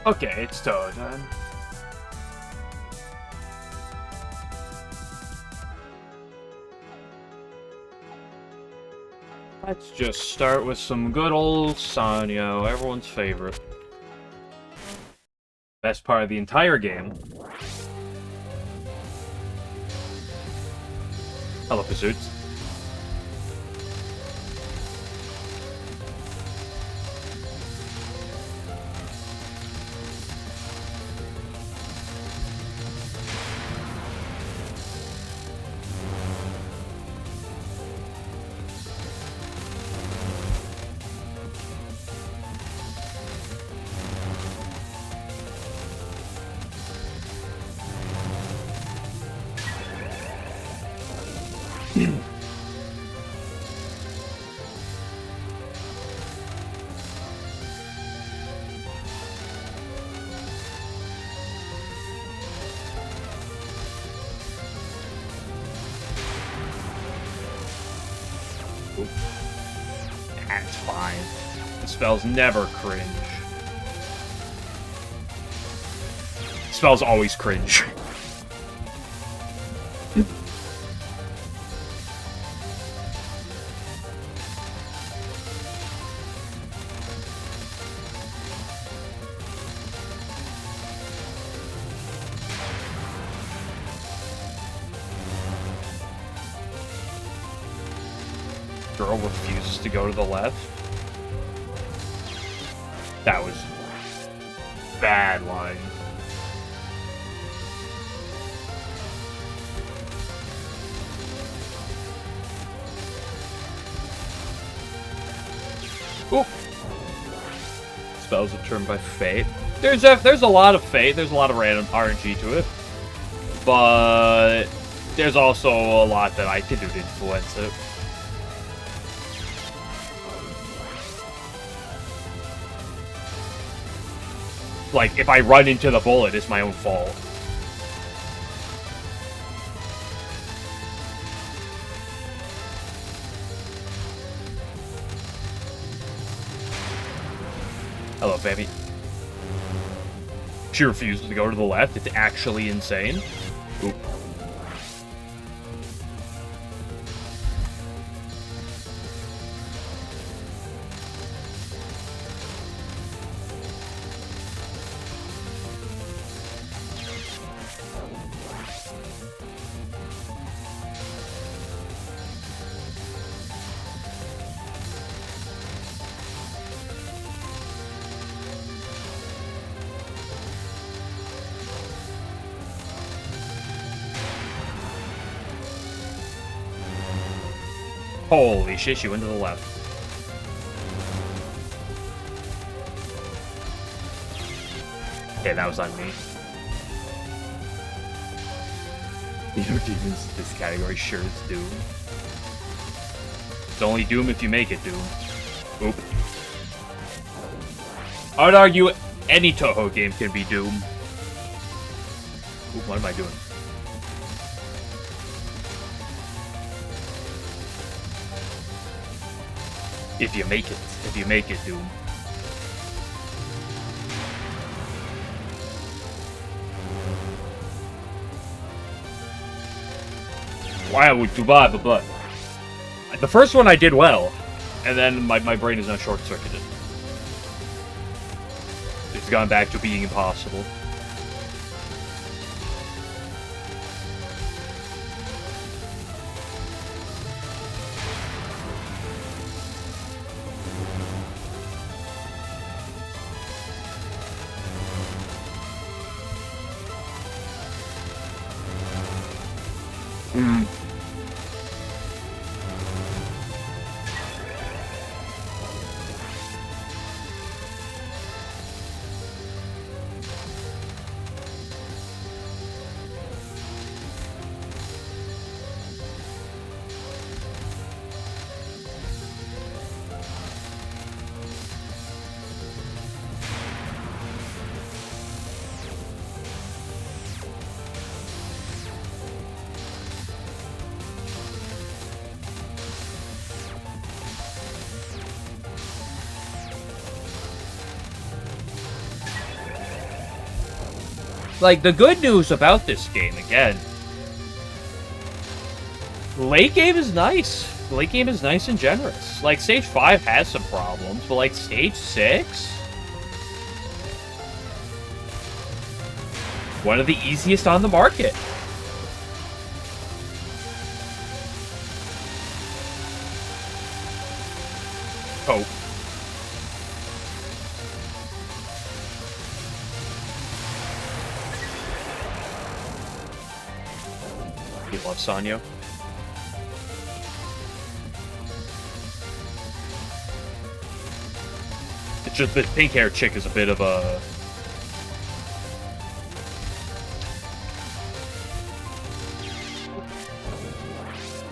Okay, it's Touhou time. Let's just start with some good old Sanyo, everyone's favorite. Best part of the entire game. Hello, Pursuits. That's fine. The spells never cringe. Spells always cringe. Girl refuses to go to the left. That was bad line. Oop. Spells are turned by fate. There's a lot of fate. There's a lot of random RNG to it, but there's also a lot that I can do to influence it. Like, if I run into the bullet, it's my own fault. Hello, baby. She refuses to go to the left. It's actually insane. Oop. Holy shit, she went to the left. Okay, that was on me. You know, demons, this category sure is Doom. It's only Doom if you make it Doom. Oop. I would argue any Touhou game can be Doom. Oop, what am I doing? If you make it, Doom. Why would you buy but the first one I did well, and then my brain is now short-circuited. It's gone back to being impossible. Like, the good news about this game, again, late game is nice. Late game is nice and generous. Like, Stage 5 has some problems, but, like, Stage 6? One of the easiest on the market. Oh. You love Sanyo? It's just the pink-haired chick is a bit of a...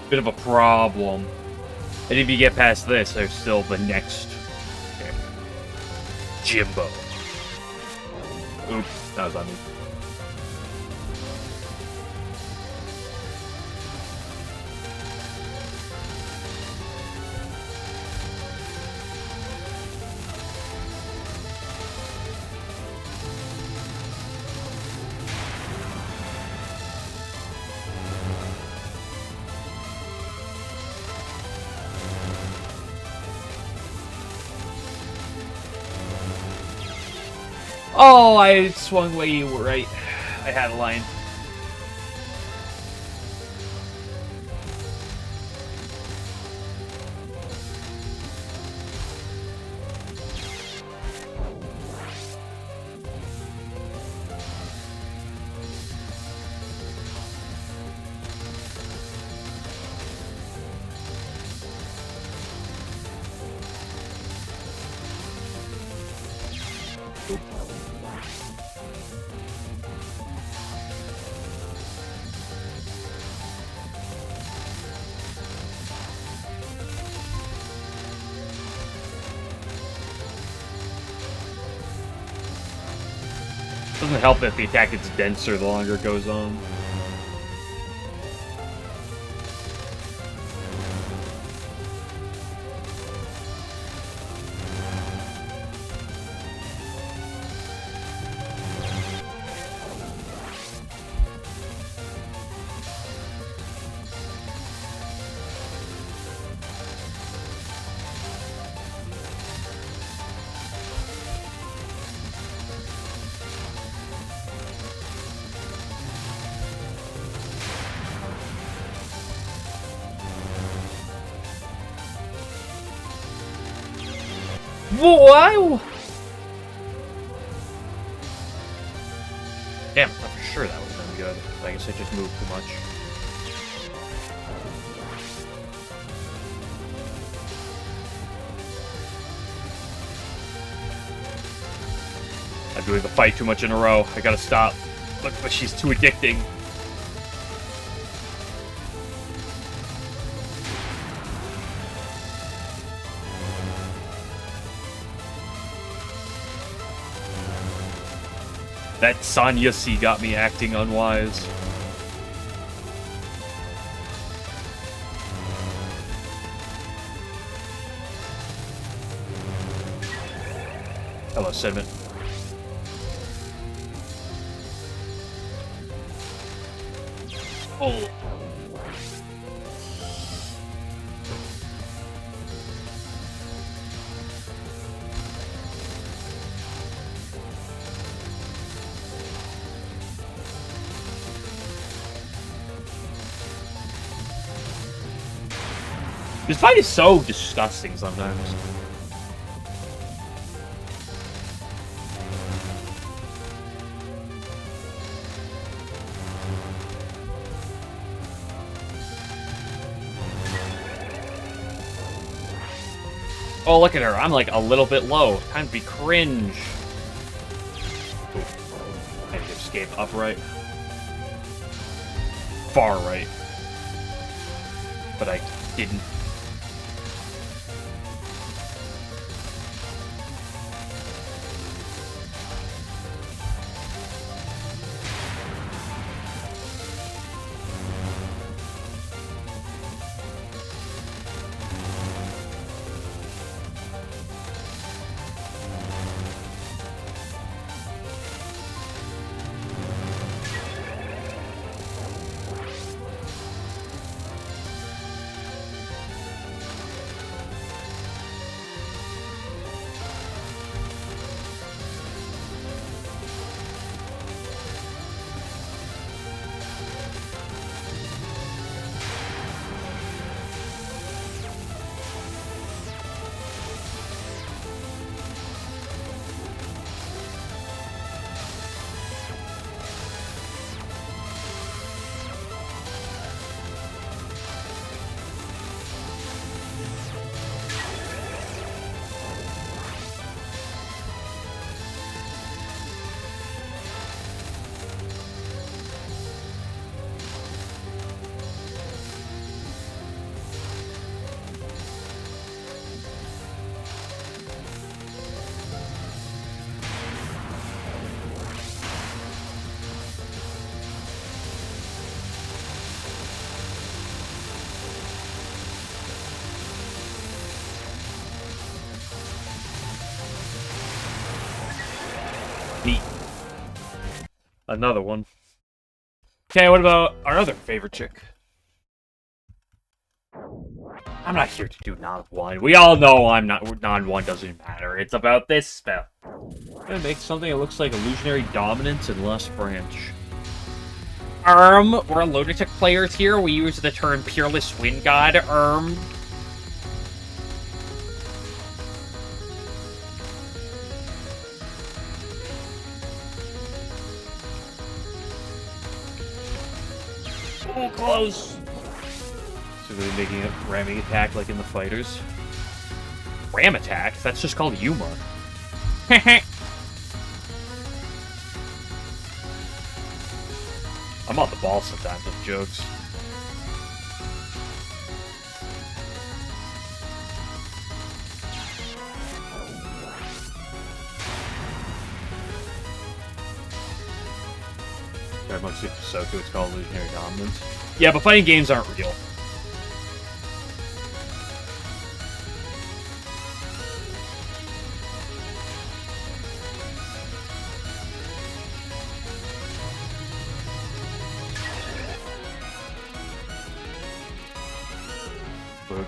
bit of a problem. And if you get past this, there's still the next... Okay. Jimbo. Oops, that was on me. Oh, I swung way you were right. I had a line. Doesn't help that the attack gets denser the longer it goes on. Whoa! Damn, I thought for sure that would have been good. I guess I just moved too much. I'm doing the fight too much in a row. I gotta stop. Look, but she's too addicting. That Sanya C got me acting unwise. Hello, Cinnamon. Oh. This fight is so disgusting sometimes. Oh, look at her. I'm like a little bit low. Time to be cringe. Ooh. I had to escape upright. Far right. But I didn't. Neat. Another one. Okay, what about our other favorite chick? I'm not here to do non-1. We all know I'm not non-1 doesn't matter. It's about this spell. I'm gonna make something that looks like illusionary dominance and less branch. We're lunatic players here. We use the term peerless wind god. Oh, close. So really making a ramming attack like in the fighters. Ram attack? That's just called Yuma. I'm on the ball sometimes with jokes. Sorry, mostly Soku, it's called Illusionary Dominance. Yeah, but fighting games aren't real.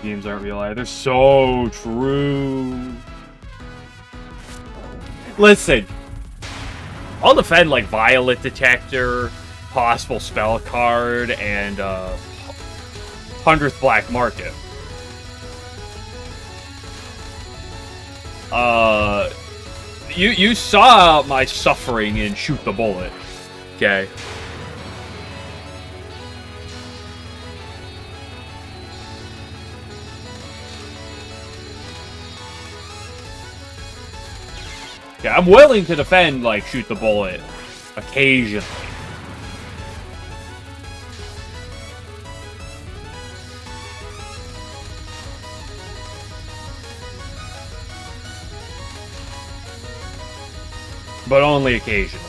Games aren't real either. So true. Listen, I'll defend like Violet Detector, possible spell card, and 100th Black Market. You saw my suffering in Shoot the Bullet, okay? Yeah, I'm willing to defend, like, Shoot the Bullet occasionally. But only occasionally.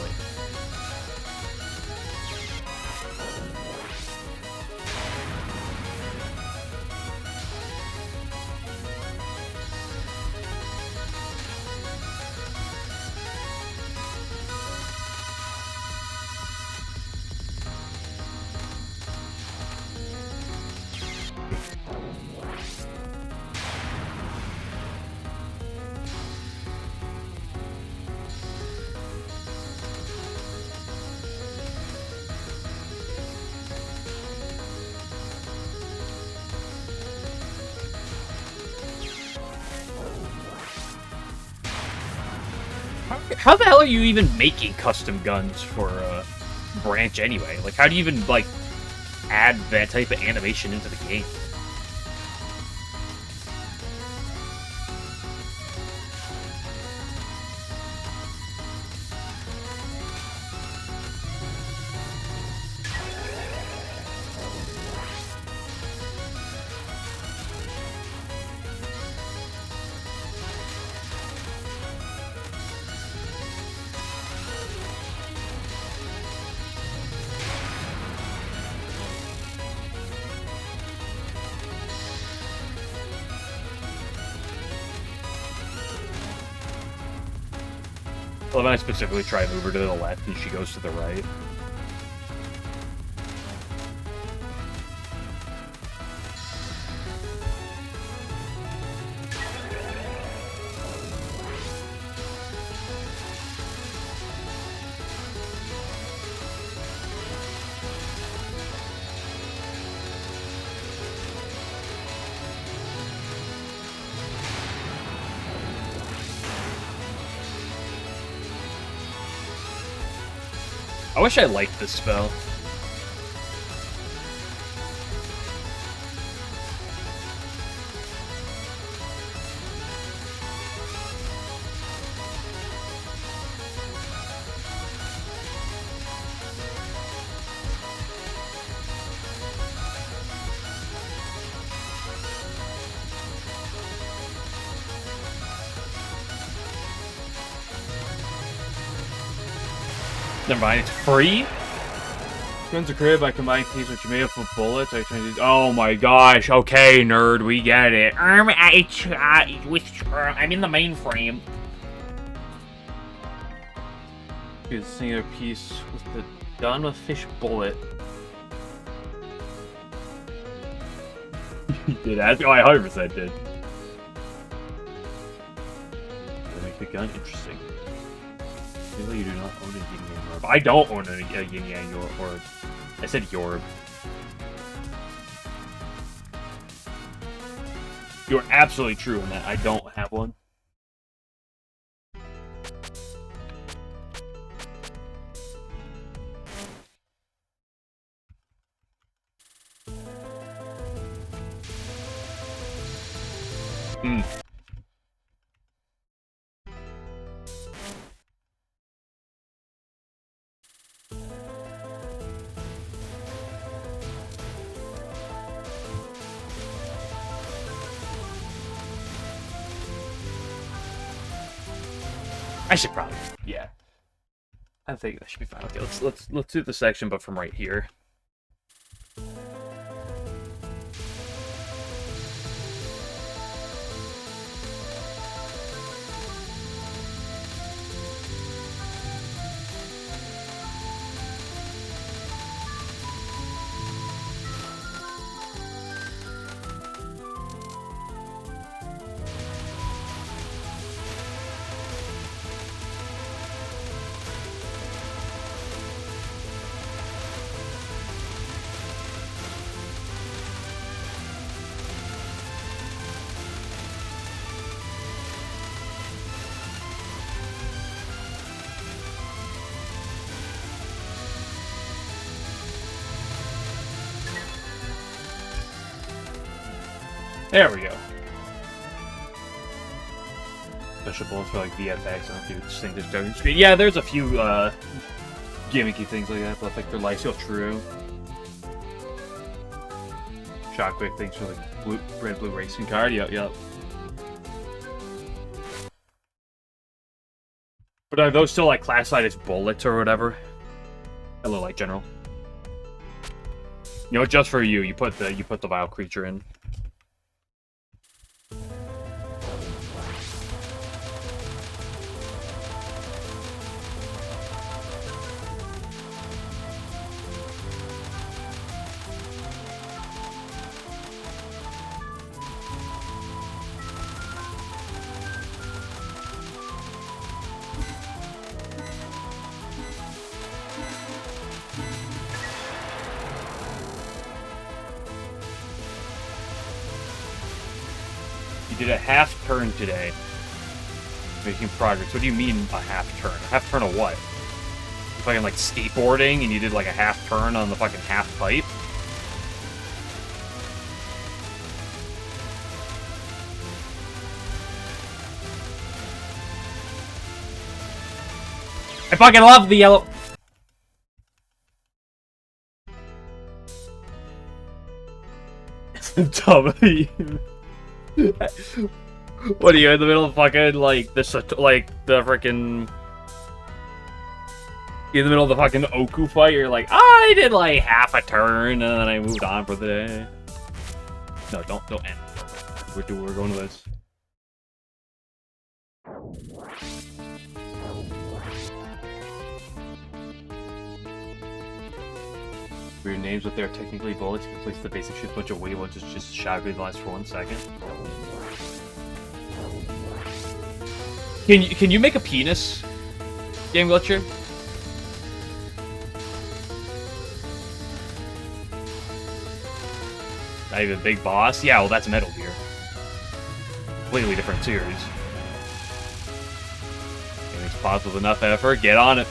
How the hell are you even making custom guns for Branch anyway? Like, how do you even, like, add that type of animation into the game? Well, then I specifically try and move her to the left, and she goes to the right. I wish I liked this spell. Never mind, it's free? Guns a crib, I combine keys which you may have with bullets. I change these. Oh my gosh, okay, nerd, we get it. I'm in the mainframe. Use a singular piece with the gun with fish bullet. You did ask? Oh, I 100% did. To make the gun interesting. Maybe you do not own a yin yang orb. I don't own a yin yang orb. I said yorb. You're absolutely true in that. I don't have one. Hmm. I should probably, yeah. I think that should be fine. Okay, let's do the section, but from right here. There we go. Special bullets for like VFX, I don't do distinguished darting speed. Yeah, there's a few gimmicky things like that, but like their life steal true. Shockwave things for like red blue racing card. Yep. But are those still like classified as bullets or whatever? Hello, like general. You know, just for you, you put the vile creature in. Did a half turn today. Making progress. What do you mean a half turn? A half turn of what? You fucking like skateboarding and you did like a half turn on the fucking half pipe? I fucking love the yellow. W. What are you in the middle of fucking like this? Like the freaking in the middle of the fucking Oku fight? You're like, I did like half a turn and then I moved on for the day. No, don't end. We're going to this. Weird names, but they're technically bullets. You can place the basic shit bunch of wavelengths. It's just shotgun lasts for 1 second. Can you make a penis? Game Glitcher? Not even Big Boss? Yeah, well that's Metal Gear. Completely different series. If it's possible with enough effort, get on it.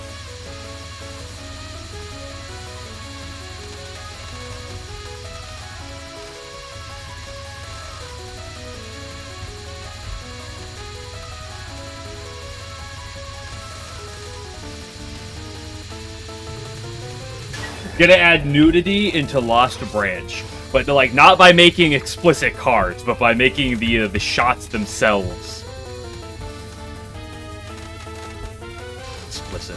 Gonna add nudity into Lost Branch, but like not by making explicit cards, but by making the shots themselves explicit.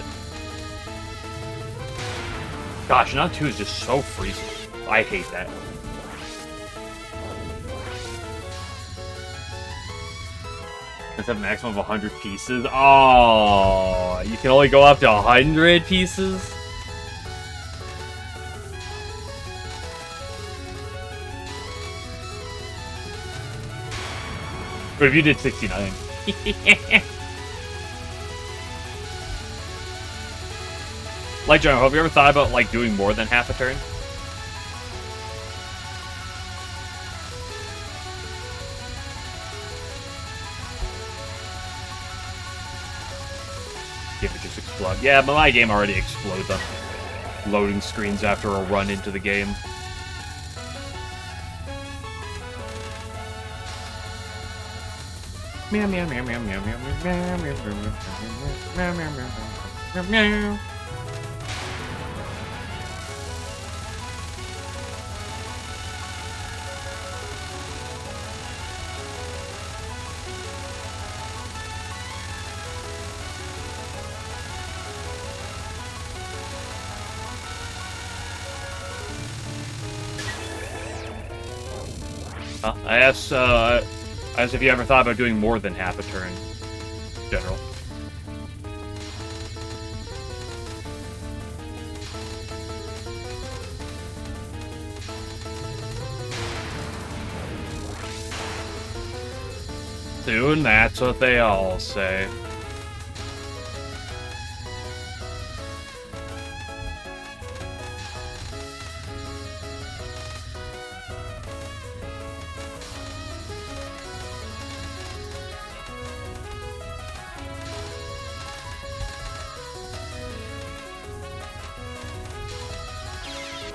Gosh, Not 2 is just so freezing. I hate that. Let's have a maximum of 100 pieces. Oh, you can only go up to 100 pieces? But if you did 69. Like, John, have you ever thought about, like, doing more than half a turn? If it just explode. Yeah, but my game already explodes on loading screens after a run into the game. Meow meow meow meow meow meow meow meow meow meow meow meow meow. I asked if you ever thought about doing more than half a turn, General. Soon, that's what they all say.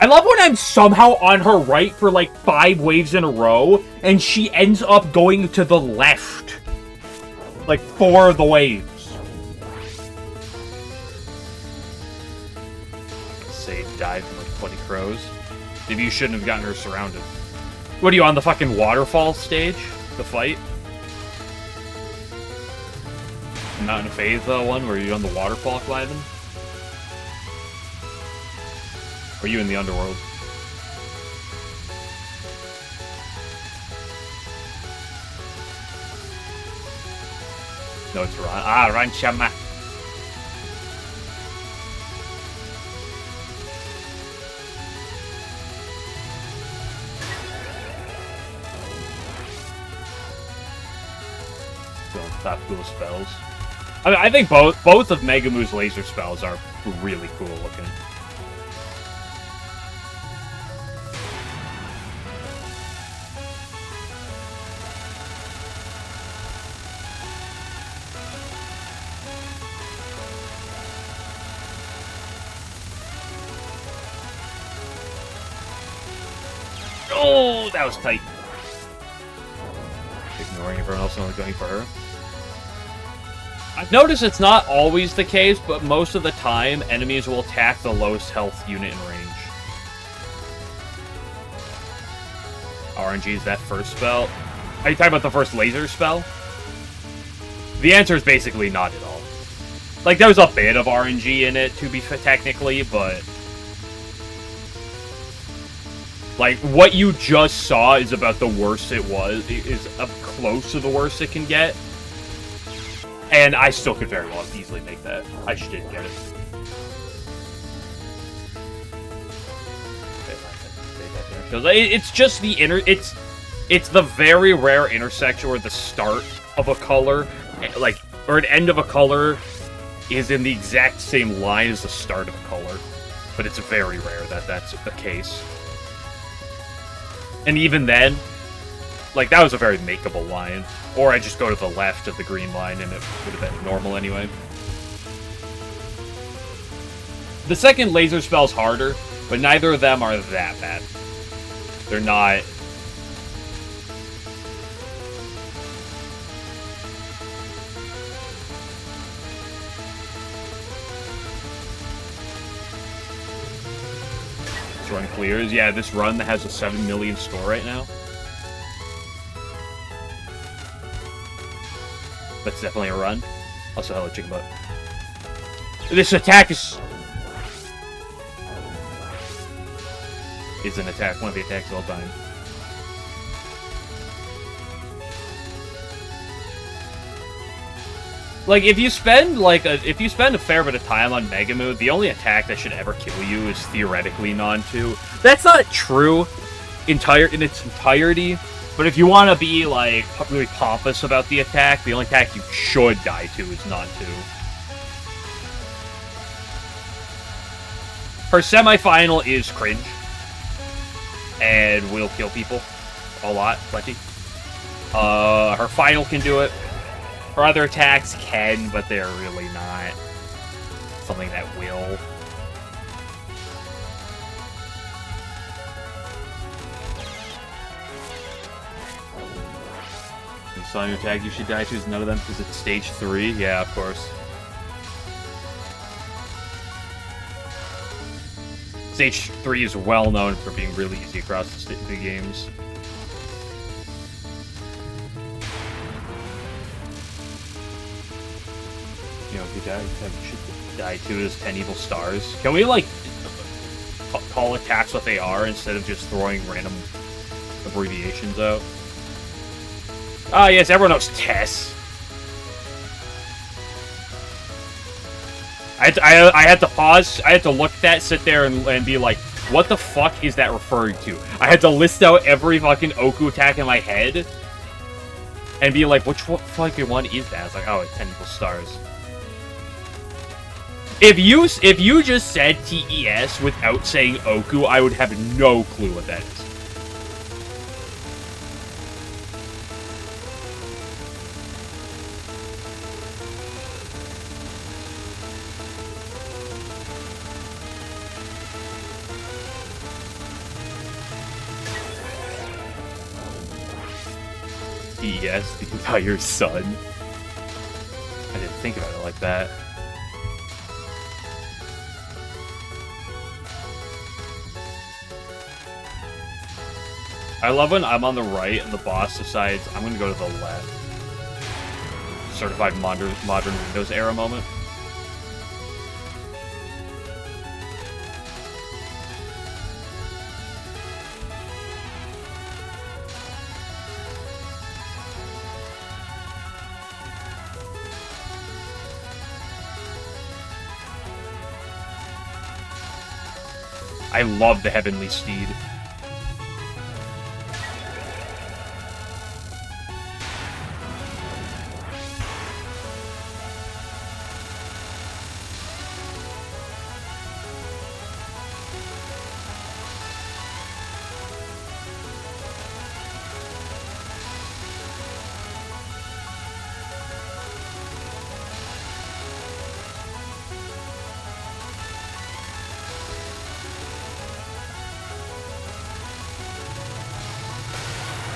I love when I'm somehow on her right for like 5 waves in a row, and she ends up going to the left. Like 4 of the waves. Say died from like 20 crows. Maybe you shouldn't have gotten her surrounded. What are you, on the fucking waterfall stage? The fight? Not in a phase one where you're on the waterfall climbing? Or are you in the underworld? No, it's Ran. Ah, Ranchama. Don't stop cool spells. I mean, I think both of Megumi's laser spells are really cool looking. Oh, that was tight. Ignoring everyone else and only going for her. I've noticed it's not always the case, but most of the time, enemies will attack the lowest health unit in range. RNG is that first spell? Are you talking about the first laser spell? The answer is basically not at all. Like, there was a bit of RNG in it, to be technically, but... like, what you just saw is about the worst it was. It is up close to the worst it can get. And I still could very well easily make that. I just didn't get it. It's just the it's the very rare intersection where the start of a color, like, or an end of a color is in the exact same line as the start of a color. But it's very rare that that's the case. And even then, like, that was a very makeable line. Or I just go to the left of the green line and it would have been normal anyway. The second laser spell's harder, but neither of them are that bad. They're not... This run clears. Yeah, this run that has a 7 million score right now. That's definitely a run. Also, hello, chicken butt. This attack is an attack. One of the attacks of all time. Like, if you spend a fair bit of time on Mega Moon, the only attack that should ever kill you is theoretically Non-2. That's not true in its entirety, but if you want to be, like, really pompous about the attack, the only attack you should die to is Non-2. Her semifinal is cringe, and will kill people a lot, plenty. Her final can do it. Her other attacks can, but they're really not something that will. You saw your attack you should die to is none of them because it's stage 3? Yeah, of course. Stage 3 is well known for being really easy across the games. You know, you should die to is 10 evil stars. Can we, like, call attacks what they are instead of just throwing random abbreviations out? Ah, yes, everyone knows Tess. I had to pause. I had to look at that, sit there, and be like, what the fuck is that referring to? I had to list out every fucking Oku attack in my head and be like, which fucking one is that? I was like, oh, it's 10 evil stars. If you just said TES without saying Oku, I would have no clue what that is. TES, the entire sun. I didn't think about it like that. I love when I'm on the right and the boss decides I'm going to go to the left. Certified modern Windows era moment. I love the Heavenly Steed.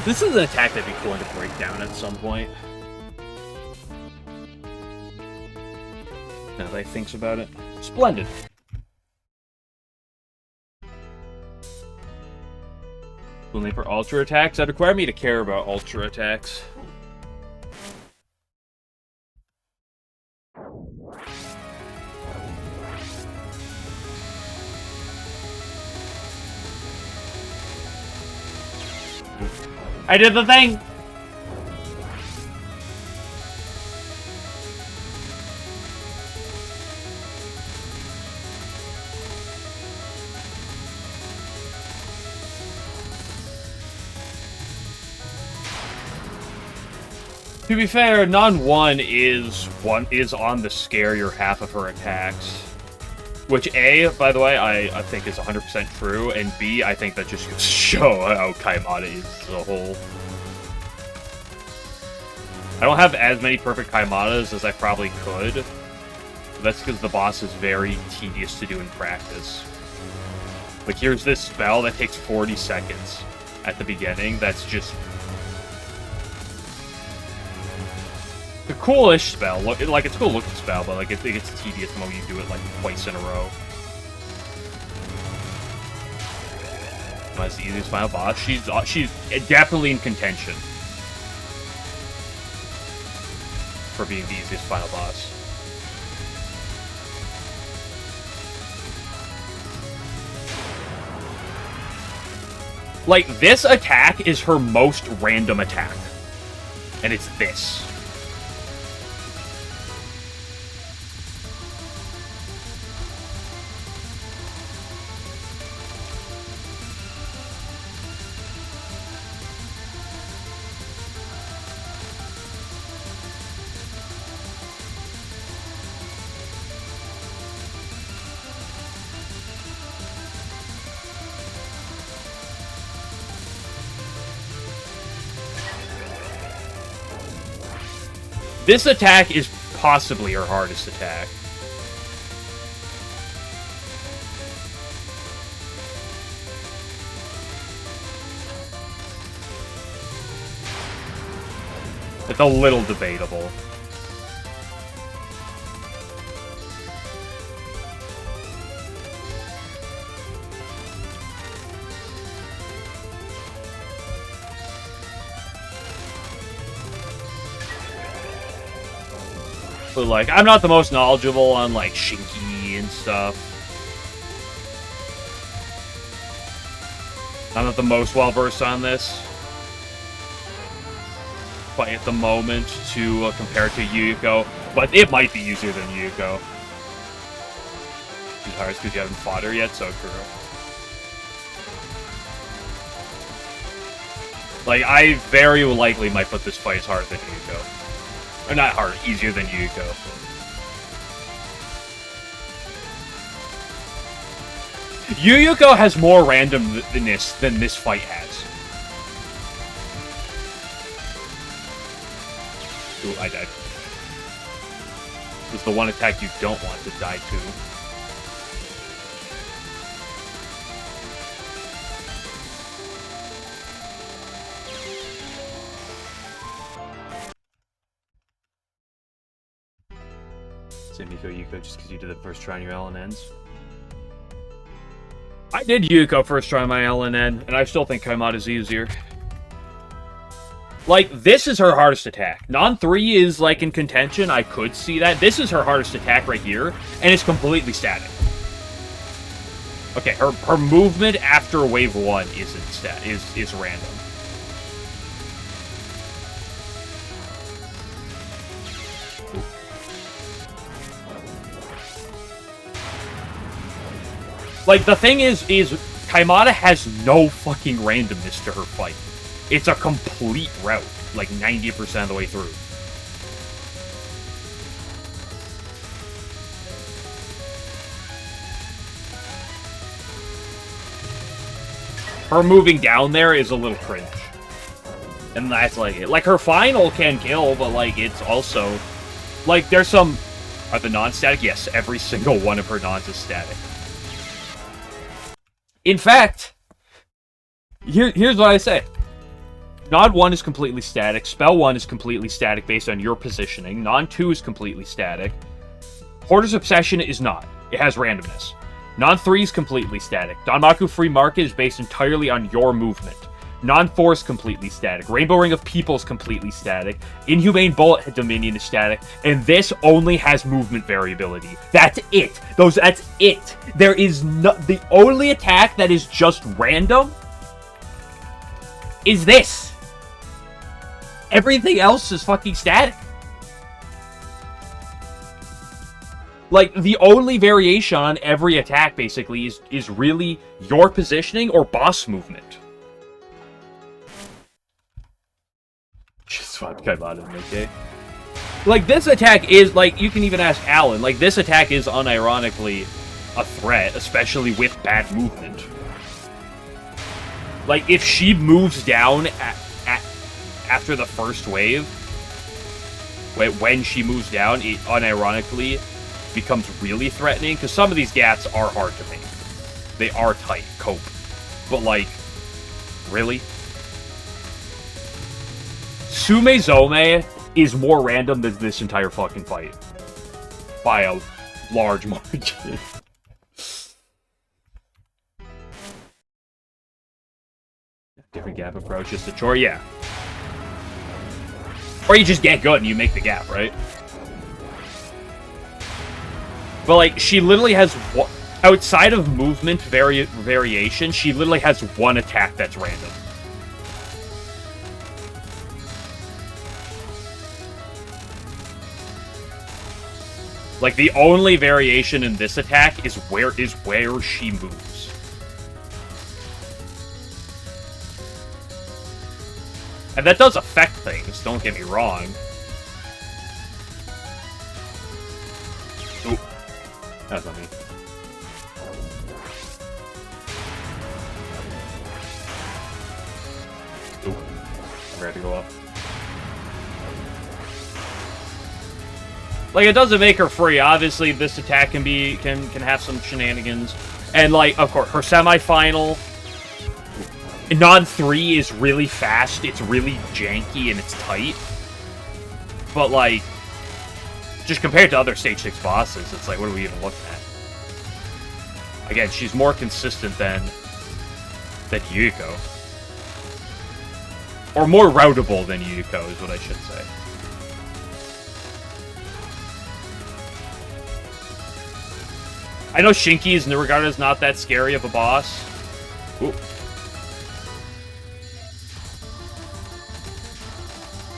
This is an attack that'd be cool to break down at some point. Now that I think about it. Splendid. Only for ultra attacks? That require me to care about ultra attacks. I did the thing! To be fair, Non-1 is on the scarier half of her attacks. Which, A, by the way, I think is 100% true, and B, I think that just goes to show how Kaimata is as a whole. I don't have as many perfect Kaimatas as I probably could, but that's because the boss is very tedious to do in practice. Like, here's this spell that takes 40 seconds at the beginning, that's just... the coolish spell, like, it's a cool looking spell, but, like, it gets tedious when you do it, like, twice in a row. That's the easiest final boss. She's definitely in contention for being the easiest final boss. Like, this attack is her most random attack. And it's this. This attack is possibly her hardest attack. It's a little debatable. But, like, I'm not the most knowledgeable on, like, Shinki and stuff. I'm not the most well-versed on this. But at the moment, to compare to Yuyuko. But it might be easier than Yuyuko. She's hard because you haven't fought her yet, so true. Like, I very likely might put this fight as harder than Yuyuko. Or not hard, easier than Yuyuko. Yuyuko has more randomness than this fight has. Ooh, I died. This is the one attack you don't want to die to. Miko Yuko just because you did the first try on your LNNs. I did Yuko first try on my LNN, and I still think Kaimata is easier. Like, this is her hardest attack. Non-3 is, like, in contention. I could see that. This is her hardest attack right here, and it's completely static. Okay, her movement after wave 1 is random. Like, the thing is Kaimata has no fucking randomness to her fight. It's a complete route, like 90% of the way through. Her moving down there is a little cringe. And that's like it. Like, her final can kill, but, like, it's also... Like, there's some... Are the non-static? Yes, every single one of her nons is static. In fact, here's what I say. Nod 1 is completely static. Spell 1 is completely static based on your positioning. Non 2 is completely static. Hoarder's Obsession is not. It has randomness. Non 3 is completely static. Danmaku Free Market is based entirely on your movement. Non 4 is completely static. Rainbow Ring of People is completely static. Inhumane Bullet Dominion is static. And this only has movement variability. That's it. That's it. There is no... The only attack that is just random is this. Everything else is fucking static. Like, the only variation on every attack, basically, is really your positioning or boss movement. Just fought Kaimata, okay? Like, this attack is, like, you can even ask Alan, like, this attack is unironically a threat, especially with bad movement. Like, if she moves down after the first wave, when she moves down, it unironically becomes really threatening, because some of these gaps are hard to make. They are tight, cope. But, like, really? Sumezome is more random than this entire fucking fight. By a large margin. Different gap approach, just a chore, yeah. Or you just get good and you make the gap, right? But, like, she literally has... Outside of movement variation, she literally has one attack that's random. Like, the only variation in this attack is where she moves. And that does affect things, don't get me wrong. Oop. That's not me. Oop. I'm ready to go up. Like, it doesn't make her free. Obviously, this attack can have some shenanigans. And, like, of course, her semifinal non-3 is really fast, it's really janky, and it's tight. But, like, just compared to other Stage 6 bosses, it's like, what are we even looking at? Again, she's more consistent than Yuko. Or more routable than Yuko, is what I should say. I know Shinki is regarded as not that scary of a boss. Ooh.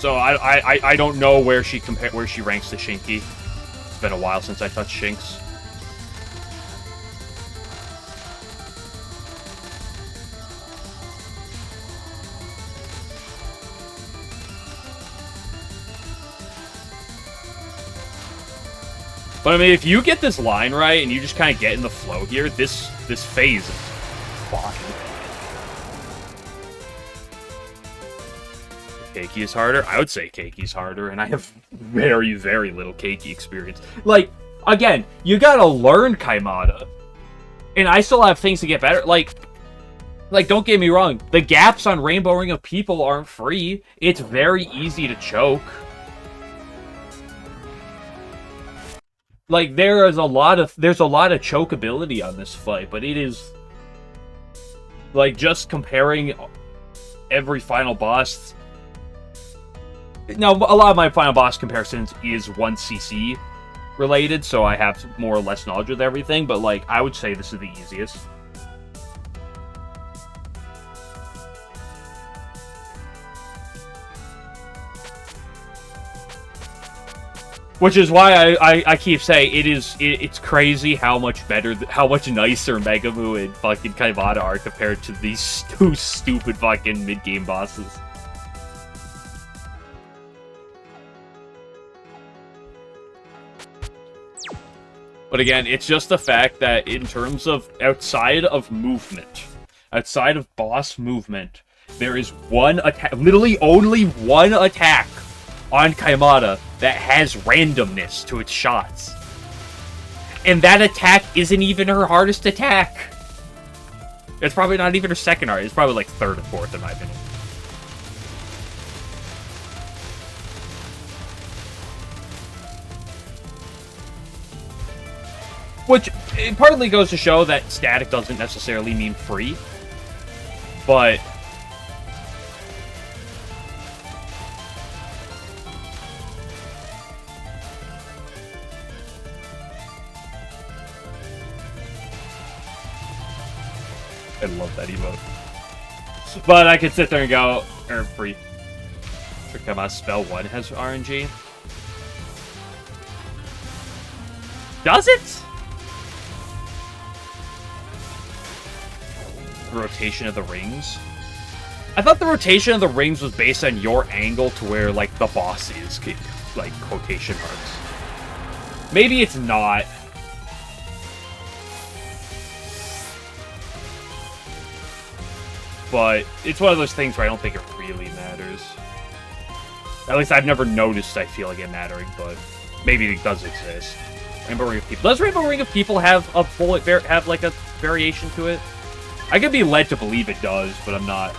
So I don't know where she ranks to Shinki. It's been a while since I touched Shinx. But I mean, if you get this line right and you just kind of get in the flow here, this phase is fine. Keiki is harder? I would say Keiki's harder, and I have very, very little Keiki experience. Like, again, you gotta learn Kaimata. And I still have things to get better. Like, don't get me wrong. The gaps on Rainbow Ring of People aren't free. It's very easy to choke. Like, there's a lot of chokeability on this fight, but it is, like, just comparing every final boss. Now, a lot of my final boss comparisons is 1cc related, so I have more or less knowledge of everything, but, like, I would say this is the easiest. Which is why I keep saying it's crazy how much better, how much nicer Megamu and fucking Kaimata are compared to these two stupid fucking mid-game bosses. But again, it's just the fact that in terms of outside of boss movement, there is one attack, literally only one attack on Kaimata that has randomness to its shots. And that attack isn't even her hardest attack. It's probably not even her second hardest. It's probably like third or fourth in my opinion. Which it partly goes to show that static doesn't necessarily mean free. But I love that emote. But I could sit there and go, or free. Come on, spell 1 has RNG. Does it? The rotation of the rings? I thought the rotation of the rings was based on your angle to where, like, the boss is, like, quotation marks. Maybe it's not. But it's one of those things where I don't think it really matters. At least I've never noticed, I feel like it mattering, but maybe it does exist. Rainbow Ring of People. Does Rainbow Ring of People have a like a variation to it? I could be led to believe it does, but I'm not.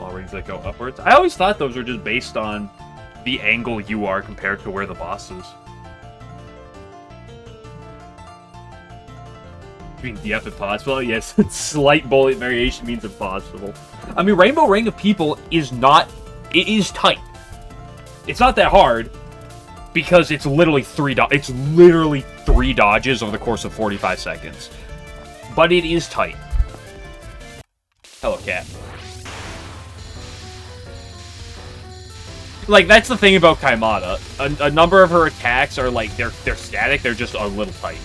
All rings that go upwards. I always thought those were just based on the angle you are compared to where the boss is. Being DF impossible? Yes, slight bullet variation means impossible. I mean, Rainbow Ring of People is not... It is tight. It's not that hard, because it's literally three dodges over the course of 45 seconds. But it is tight. Hello, cat. Like, that's the thing about Kaimata. A number of her attacks are, like, they're static, they're just a little tight.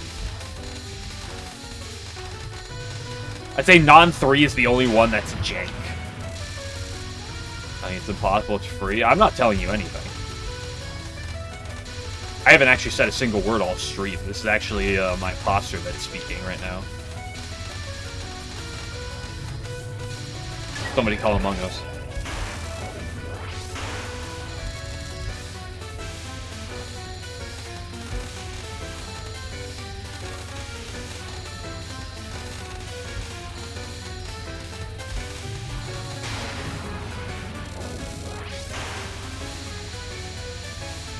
I'd say non-3 is the only one that's jank. I mean, it's impossible, it's free. I'm not telling you anything. I haven't actually said a single word all stream. This is actually my imposter that's speaking right now. Somebody call Among Us.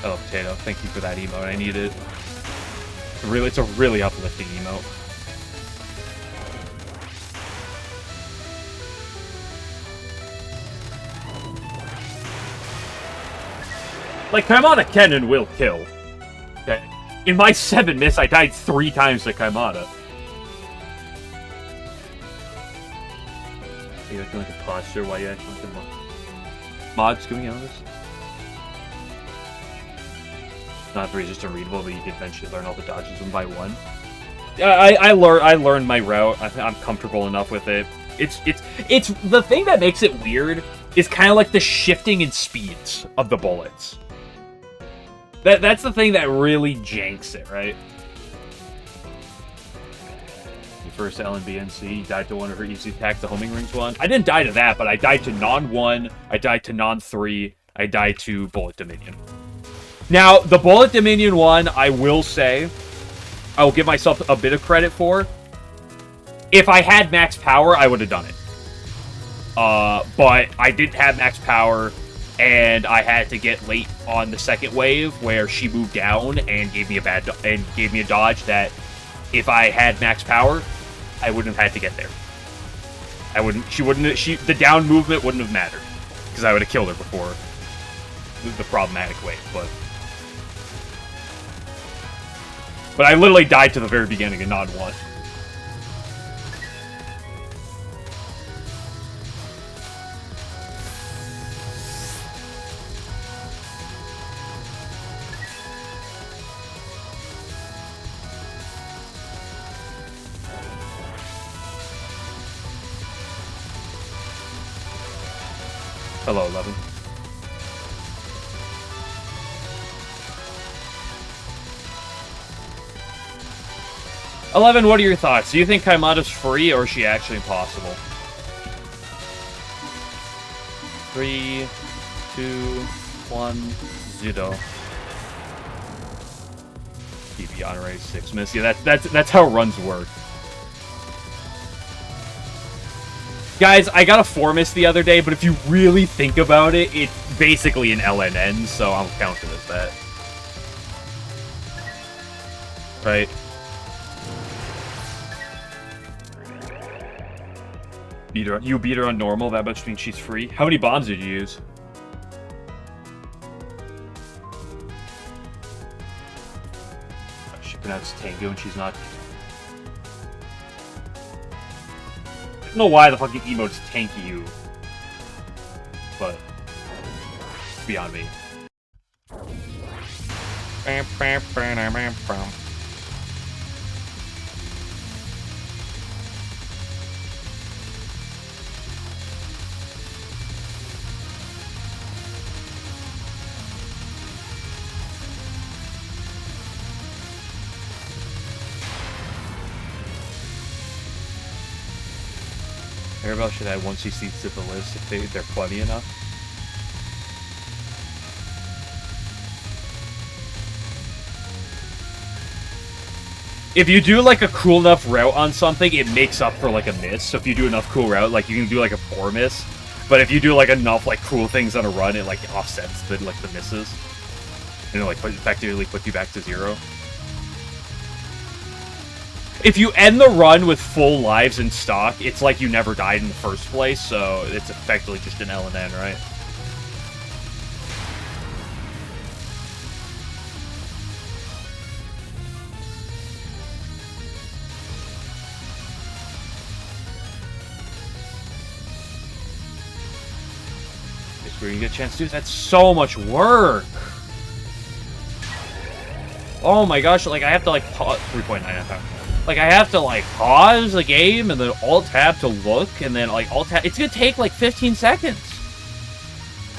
Oh, Potato, thank you for that emote. I need it. It's a really uplifting emote. Like, Kaimata can and will kill. Okay. In my 7 miss, I died 3 times to Kaimata. You acting like a posture while you actually like a mods coming out of this? Not very just unreadable, but you can eventually learn all the dodges one by one. I learned my route. I'm comfortable enough with it. It's the thing that makes it weird is kind of like the shifting in speeds of the bullets. That's the thing that really janks it, right? Your first LNBNC, you died to one of her easy attacks, the homing rings one. I didn't die to that, but I died to Non 1, I died to Non 3, I died to Bullet Dominion. Now, the Bullet Dominion one, I will say, I will give myself a bit of credit for. If I had max power, I would have done it. But I didn't have max power, and I had to get late on the second wave where she moved down and gave me a dodge that if I had max power, I wouldn't have had to get there. The down movement wouldn't have mattered because I would have killed her before the problematic wave, but I literally died to the very beginning and not one. Hello, 11. What are your thoughts? Do you think Kaimata's free, or is she actually impossible? 3, 2, 1, 0. PB honorary 6 miss. Yeah, that's how runs work. Guys, I got a 4 miss the other day, but if you really think about it, it's basically an LNN, so I'll count it as that. Right? You beat her on normal, that much means she's free. How many bombs did you use? She pronounced Tango and she's not. I don't know why the fucking emotes tanky you, but it's beyond me. Maribel should add 1 CC to the list if they're plenty enough. If you do like a cool enough route on something, it makes up for like a miss. So if you do enough cool route, like you can do like a 4 miss. But if you do like enough like cool things on a run, it like offsets the misses. And it like effectively puts you back to 0. If you end the run with full lives in stock, it's like you never died in the first place, so it's effectively just an LNN, right? It's where you get a chance to do that's so much work! Oh my gosh, like I have to like pause 3.9. Like, I have to, like, pause the game and then alt-tab to look, and then, like, alt-tab... It's gonna take, like, 15 seconds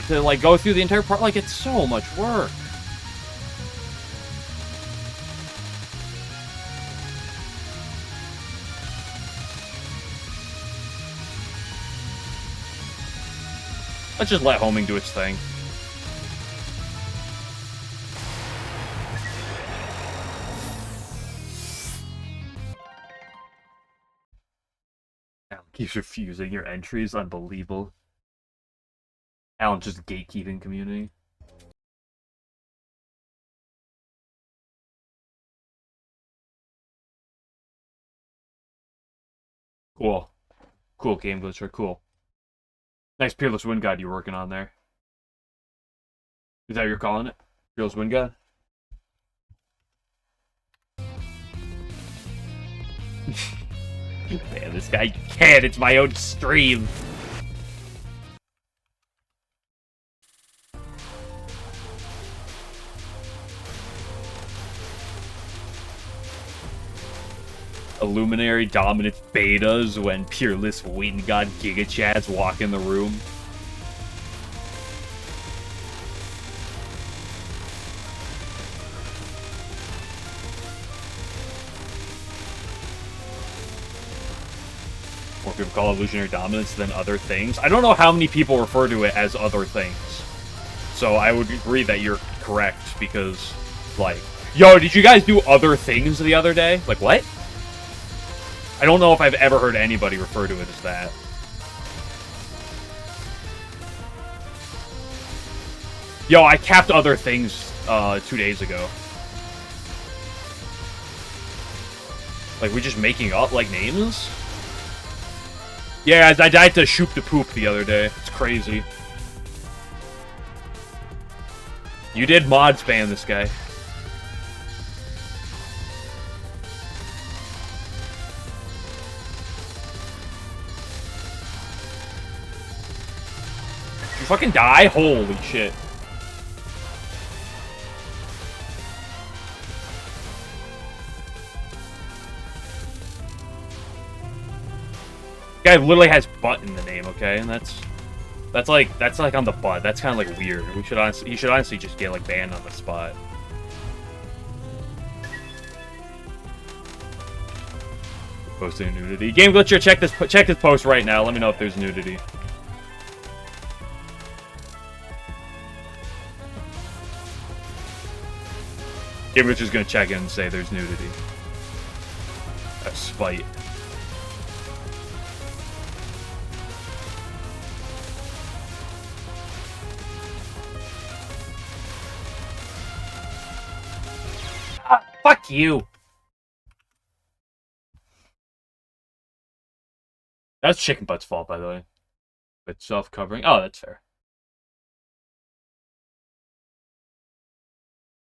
to, like, go through the entire part. Like, it's so much work. Let's just let homing do its thing. Alan keeps refusing your entries. Unbelievable. Alan just gatekeeping community. Cool. Cool, Game Glitcher, cool. Nice Peerless Wind Guide you're working on there. Is that what you're calling it? Peerless Wind Guide? Man, this guy can't. It's my own stream. Illuminary Dominance betas when Peerless Wind God Giga Chads walk in the room. Or people call it Illusionary Dominance than other things. I don't know how many people refer to it as other things. So I would agree that you're correct because, like, yo, did you guys do other things the other day? Like, what? I don't know if I've ever heard anybody refer to it as that. Yo, I capped other things 2 days ago. Like, we just making up, like, names? Yeah, I died to Shoop the Poop the other day. It's crazy. You did mod spam this guy. You fucking die? Holy shit. Guy literally has butt in the name, okay? And that's like on the butt. That's kind of like weird. You should honestly just get like banned on the spot. Posting nudity. Game Glitcher, check this post right now. Let me know if there's nudity. Game Glitcher's gonna check in and say there's nudity. That's spite. Fuck you. That's Chicken Butt's fault, by the way. It's self-covering. Oh, that's fair.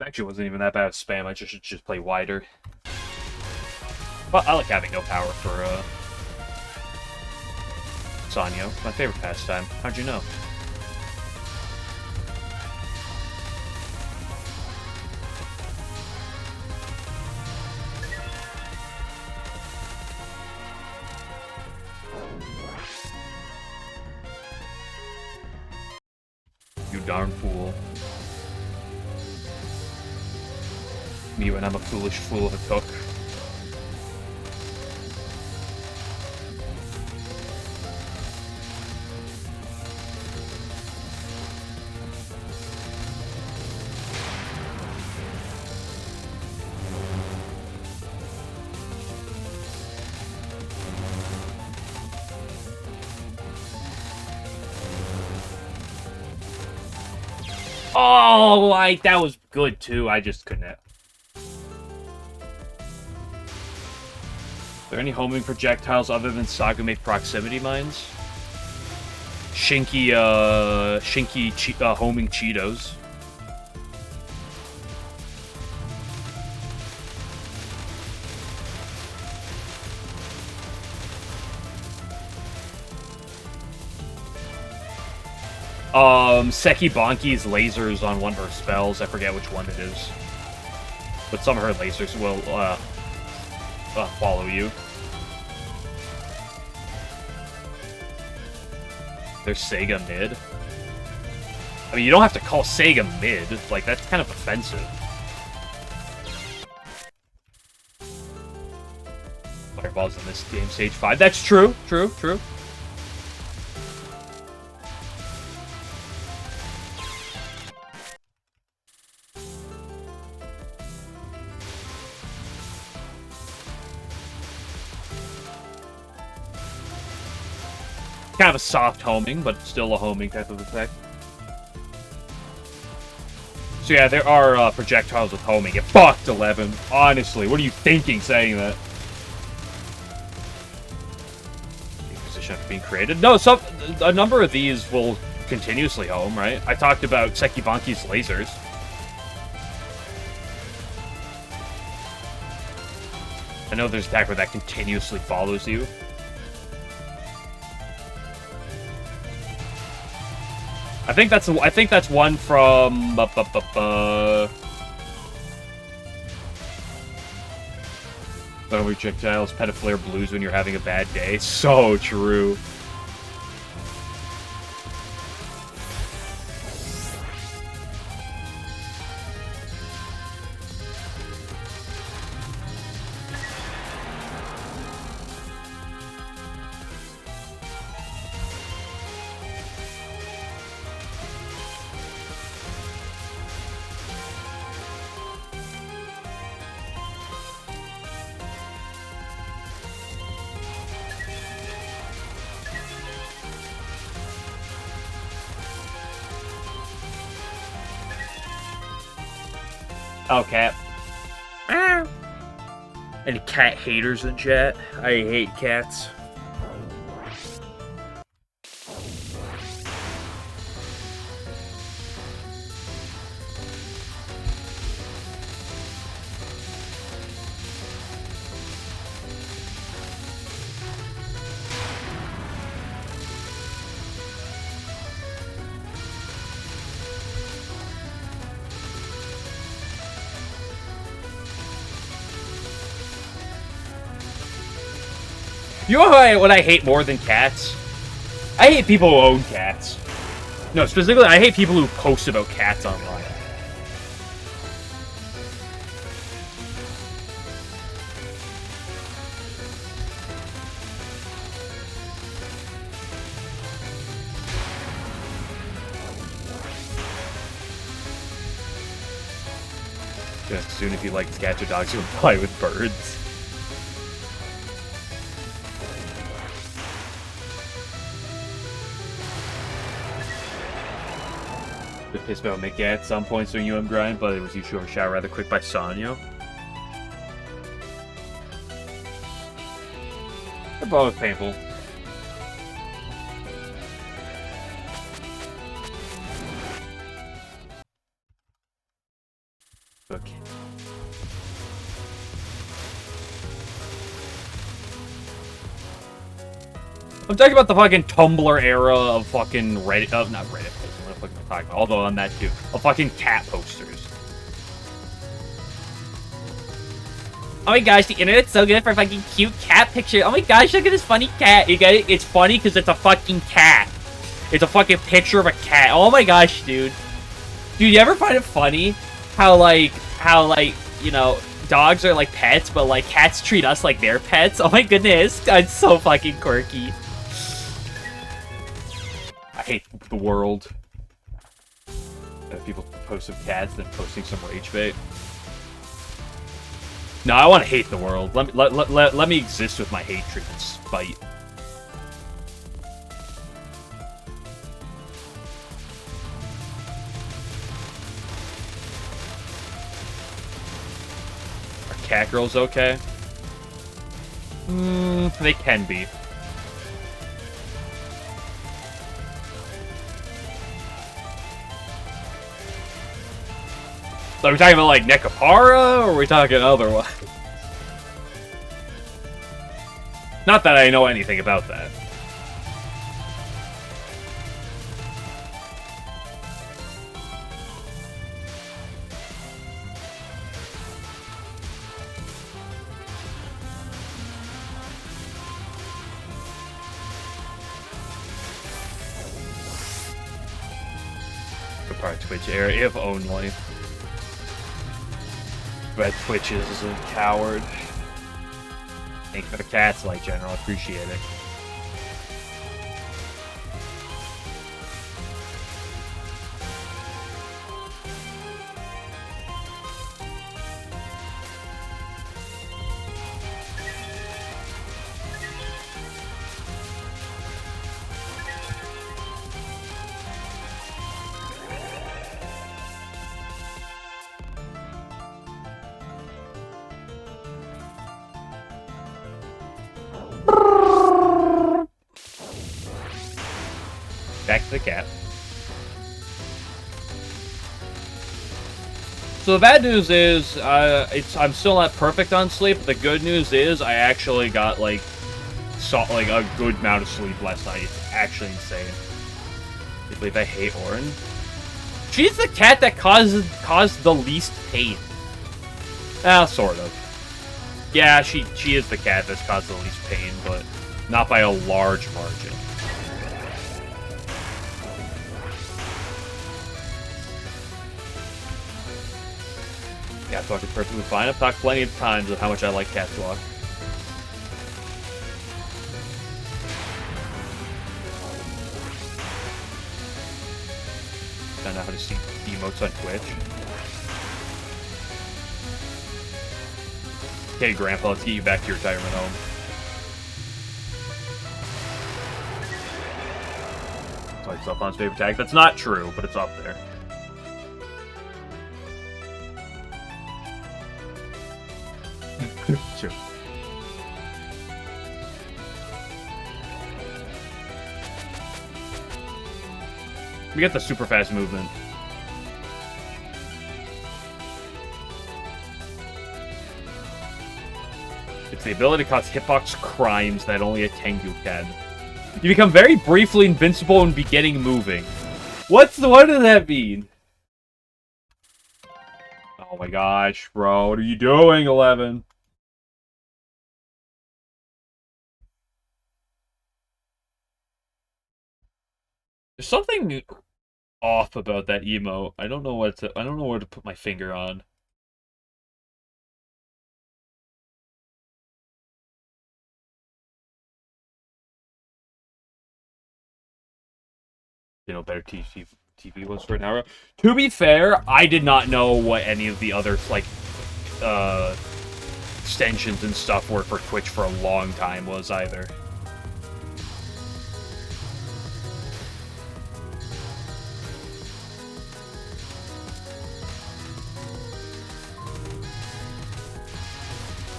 Actually, wasn't even that bad of spam. I should just play wider. But I like having no power for Sanyo. My favorite pastime. How'd you know? You darn fool. Me when I'm a foolish fool of a cook. Oh, that was good too. I just couldn't. Are there any homing projectiles other than Sagume proximity mines? Shinky homing Cheetos. Seki Bonki's lasers on one of her spells. I forget which one it is. But some of her lasers will, follow you. There's Sega mid. I mean, you don't have to call Sega mid. Like, that's kind of offensive. Fireball's in this game, stage 5. That's true. True. Kind of a soft homing, but still a homing type of effect. So yeah, there are projectiles with homing. Get fucked, 11. Honestly, what are you thinking saying that? competition being created. No, a number of these will continuously home, right? I talked about Sekibanki's lasers. I know there's a attack where that continuously follows you. I think that's one from projectiles, Petaflare Blues when you're having a bad day. So true. Oh, cat. Any cat haters in chat? I hate cats. You know what I hate more than cats? I hate people who own cats. No, specifically, I hate people who post about cats online. Just soon if he likes cats or dogs, he'll play with birds. Pissed about Mickey at some points during UM grind, but it was usually overshadowed rather quick by Sanyo. They're both painful. Okay. I'm talking about the fucking Tumblr era of fucking Reddit, not Reddit. Although on that too, of fucking cat posters. Oh my gosh, the internet's so good for a fucking cute cat picture. Oh my gosh, look at this funny cat. You get it? It's funny because it's a fucking cat. It's a fucking picture of a cat. Oh my gosh, dude. Dude, you ever find it funny how you know, dogs are like pets, but like cats treat us like they're pets? Oh my goodness, that's so fucking quirky. I hate the world. People posting cats, then posting some rage bait. No, I want to hate the world. Let me exist with my hatred and spite. Are cat girls okay? They can be. Are we talking about, like, Nekapara, or are we talking otherwise? Not that I know anything about that. Kapara Twitch area if only. Red Twitches is a coward. Thank you for the cats, like General. Appreciate it. to the cat. So the bad news is, I'm still not perfect on sleep. But the good news is, I actually got like a good amount of sleep last night. It's actually insane. I believe I hate Orin. She's the cat that caused the least pain. Sort of. Yeah, she is the cat that's caused the least pain, but not by a large margin. Cat Talk is perfectly fine. I've talked plenty of times of how much I like Cat Talk. Found out how to see emotes on Twitch. Okay, Grandpa, let's get you back to your retirement home. It's like cell phone's favorite tag. That's not true, but it's up there. Sure. We get the super fast movement. It's the ability to cause hitbox crimes that only a Tengu can. You become very briefly invincible and beginning moving. What does that mean? Oh my gosh, bro. What are you doing, 11? There's something off about that emote. I don't know where to put my finger on. You know, better TV was for an hour. To be fair, I did not know what any of the other like extensions and stuff were for Twitch for a long time was either.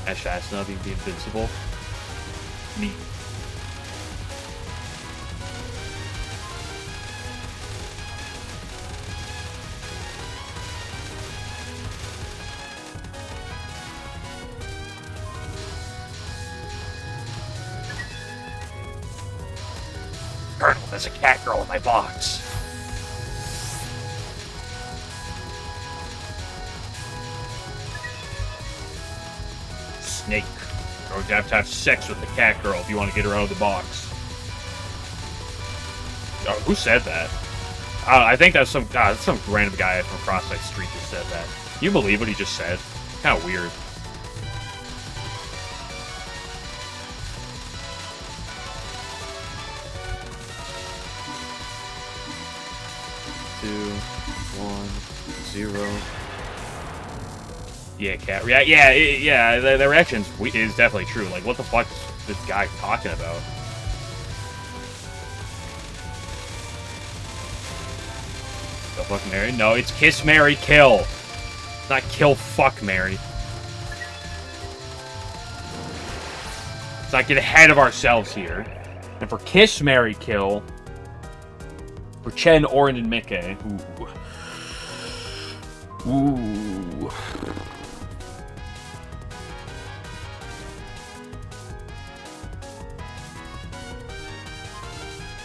Ash Asna being the invincible. Neat. Colonel, there's a cat girl in my box. Snake. Or you have to have sex with the cat girl if you want to get her out of the box. Oh, who said that? I think that's some random guy from Crossite Street who said that. Can you believe what he just said? Kind of weird. Two, 1, 0. Yeah, cat. Yeah. The reaction is definitely true. Like, what the fuck is this guy talking about? The fuck, Mary? No, it's kiss, marry, kill. It's not kill, fuck, Mary. Let's not get ahead of ourselves here. And for kiss, marry, kill, for Chen, Orin, and Mickey. Ooh. Ooh.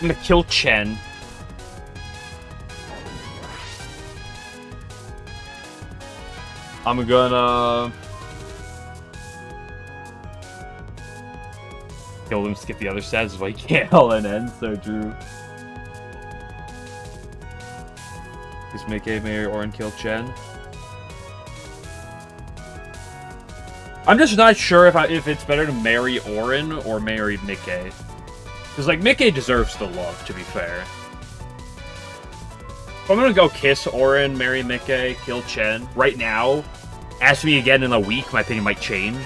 I'm gonna kill Chen. I'm gonna kill him, skip the other stats, but he can't LNN, so true. Just make a marry Orin, kill Chen. I'm just not sure if it's better to marry Orin or marry Mickey. Because, like, Mickey deserves the love, to be fair. If I'm gonna go kiss Orin, marry Mickey, kill Chen, right now, ask me again in a week, my opinion might change.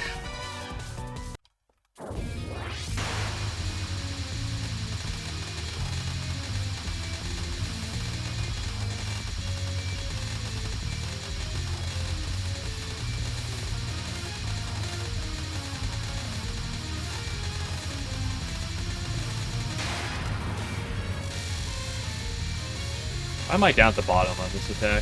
Why am I down at the bottom on this attack?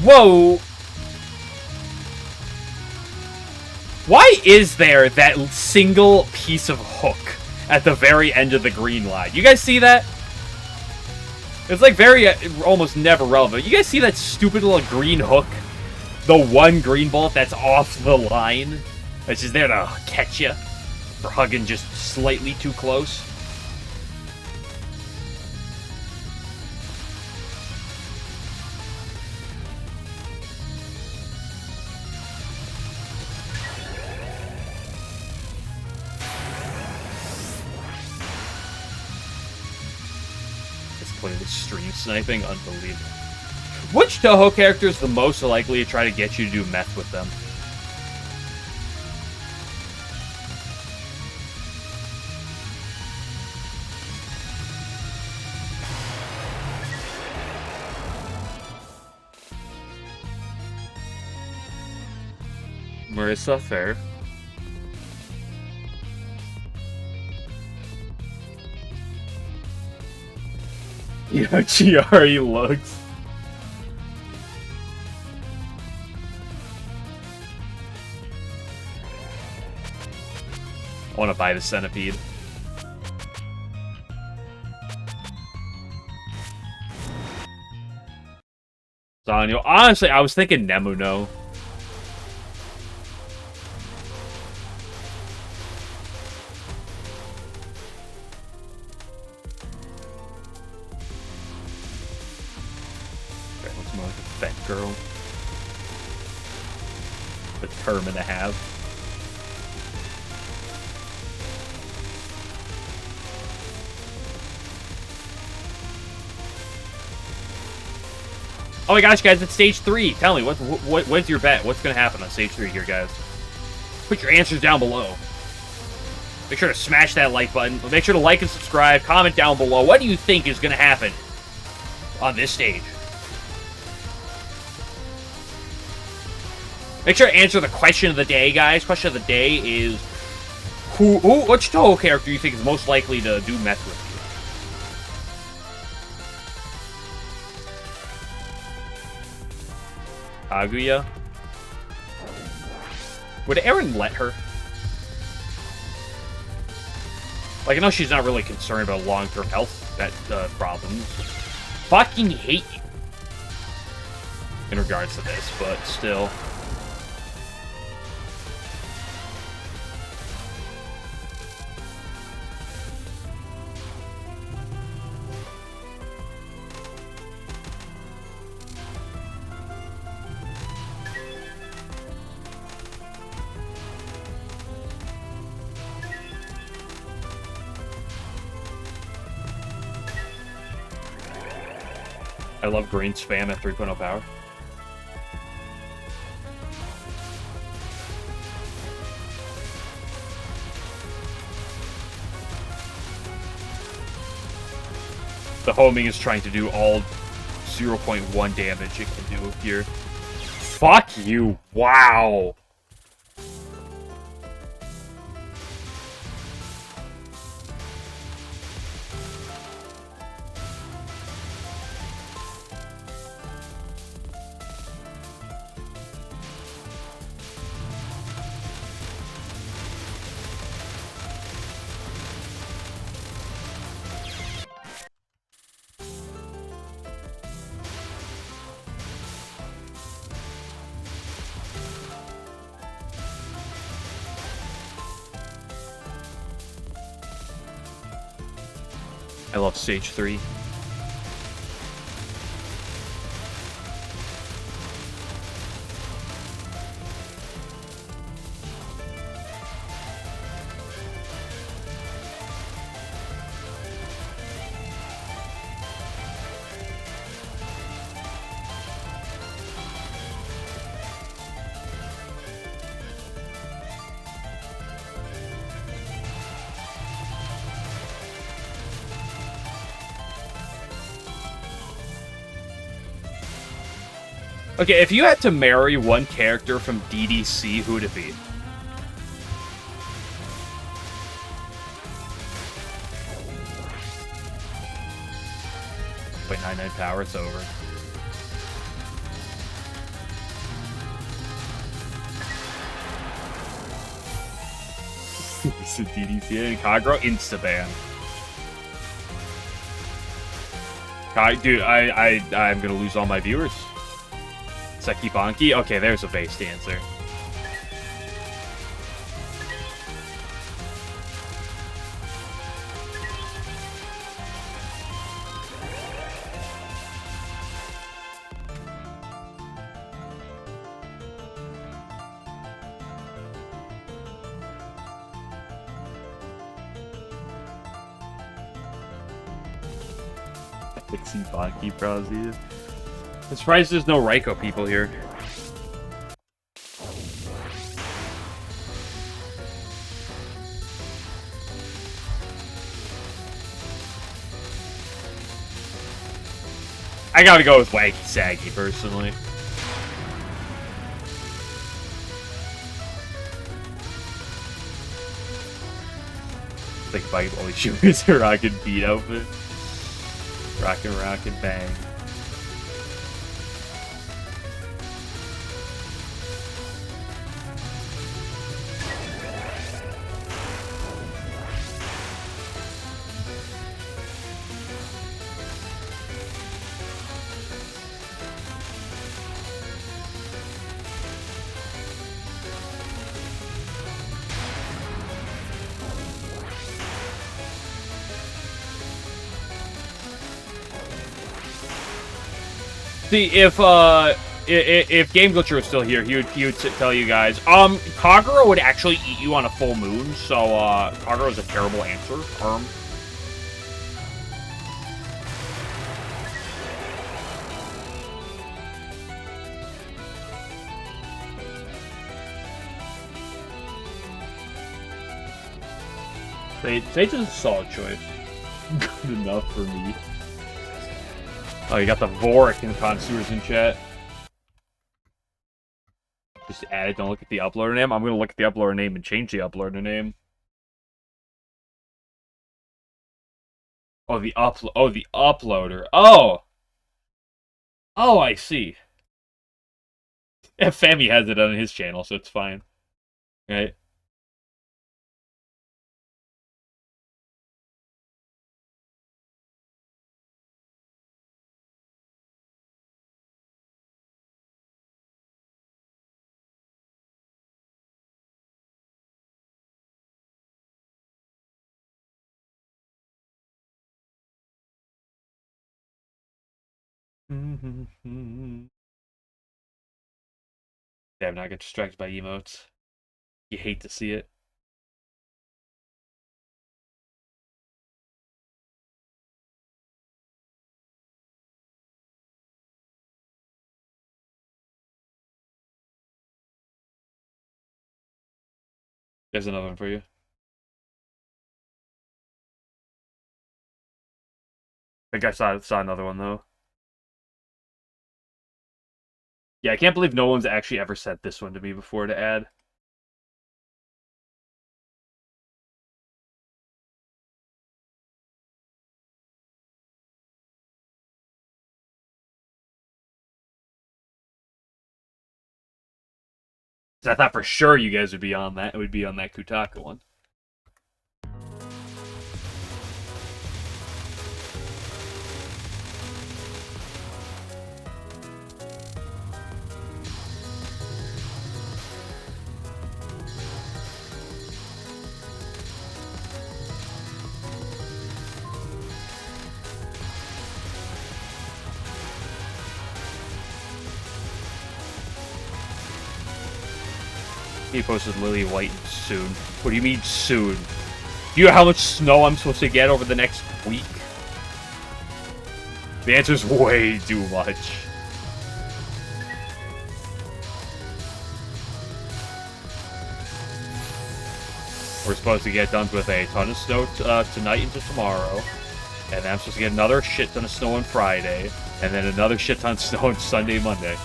Whoa! Why is there that single piece of hook at the very end of the green line? You guys see that? It's like very, almost never relevant. You guys see that stupid little green hook? The one green bullet that's off the line? That's just there to catch you for hugging just slightly too close. Putting the stream sniping, unbelievable. Which Touhou character is the most likely to try to get you to do meth with them? Marissa, fair. Yeah, Chiari looks. I want to buy the centipede. Daniel, honestly, I was thinking Nemuno. Girl. Determined to have. Oh my gosh, guys, it's stage 3. Tell me, what's your bet? What's going to happen on stage 3 here, guys? Put your answers down below. Make sure to smash that like button. Make sure to like and subscribe. Comment down below. What do you think is going to happen on this stage? Make sure to answer the question of the day, guys. Question of the day is, which Touhou character do you think is most likely to do meth with you? Kaguya? Would Eren let her? Like, I know she's not really concerned about long-term health problems. Fucking hate you in regards to this, but still. I love green spam at 3.0 power. The homing is trying to do all 0.1 damage it can do here. Fuck you! Wow! I love stage 3. Okay, if you had to marry one character from DDC, who would it be? Wait, 99 power, it's over. This is DDC and Kagura insta-ban. Dude, I'm gonna lose all my viewers. Seki Bonki? Okay, there's a base dancer. Seki Bonki, bro. I'm surprised there's no Raiko people here. I gotta go with Waggy Saggy, personally. Think if I could only shoot his Rockin' Beat outfit. Rockin' Bang. See, if Game Glitcher was still here, he would tell you guys, Kagura would actually eat you on a full moon, so, Kagura is a terrible answer. Sage's a solid choice. Good enough for me. Oh, you got the Vorik and Connoisseurs in chat. Just add it, don't look at the uploader name. I'm gonna look at the uploader name and change the uploader name. Oh, the uploader. Oh! Oh, I see. Yeah, Fami has it on his channel, so it's fine. Right? Damn, now I get distracted by emotes. You hate to see it. There's another one for you. I think I saw another one, though. Yeah, I can't believe no one's actually ever sent this one to me before to add. I thought for sure you guys would be on that. It would be on that Kutaka one. He posted Lily White soon. What do you mean soon? Do you know how much snow I'm supposed to get over the next week? The answer's way too much. We're supposed to get done with a ton of snow tonight into tomorrow. And then I'm supposed to get another shit ton of snow on Friday. And then another shit ton of snow on Sunday, Monday.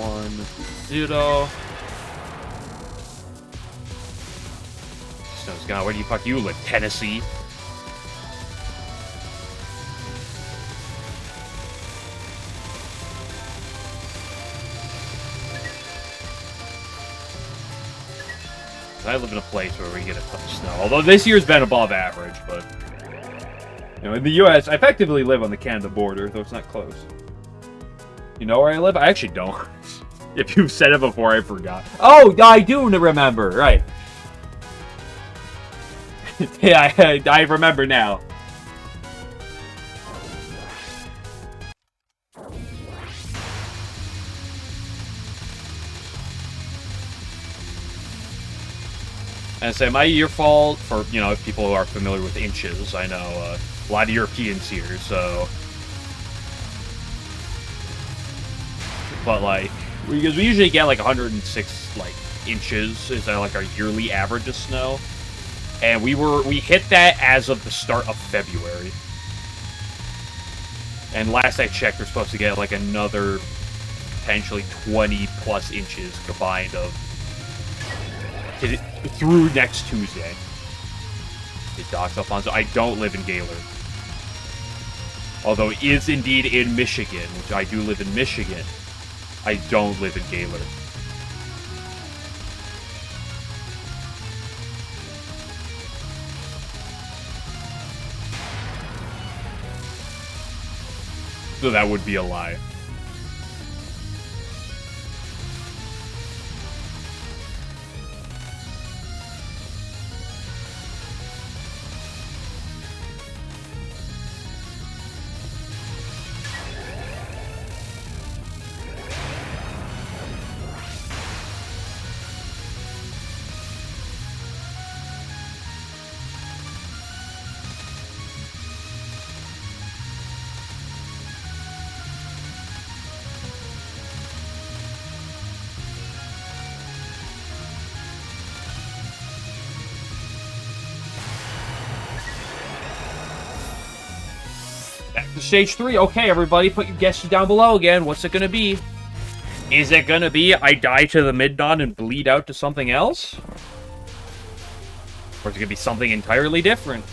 1-0. Snow's gone. Where do you fuck you live? Tennessee. I live in a place where we get a ton of snow. Although this year's been above average, but... You know, in the U.S., I effectively live on the Canada border, though it's not close. You know where I live? I actually don't. If you've said it before, I forgot. Oh, I do remember, right. Yeah, I remember now. And say my year fall for, you know, if people who are familiar with inches, I know a lot of Europeans here, so. But like, because we usually get like 106 like inches is like our yearly average of snow, and we hit that as of the start of February. And last I checked, we're supposed to get like another potentially 20 plus inches combined of. Through next Tuesday. It docks Alfonso. I don't live in Gaylord. Although it is indeed in Michigan, which I do live in Michigan. I don't live in Gaylord. So that would be a lie. Stage 3. Okay, everybody, put your guesses down below again. What's it gonna be? Is it gonna be I die to the mid-dawn and bleed out to something else? Or is it gonna be something entirely different?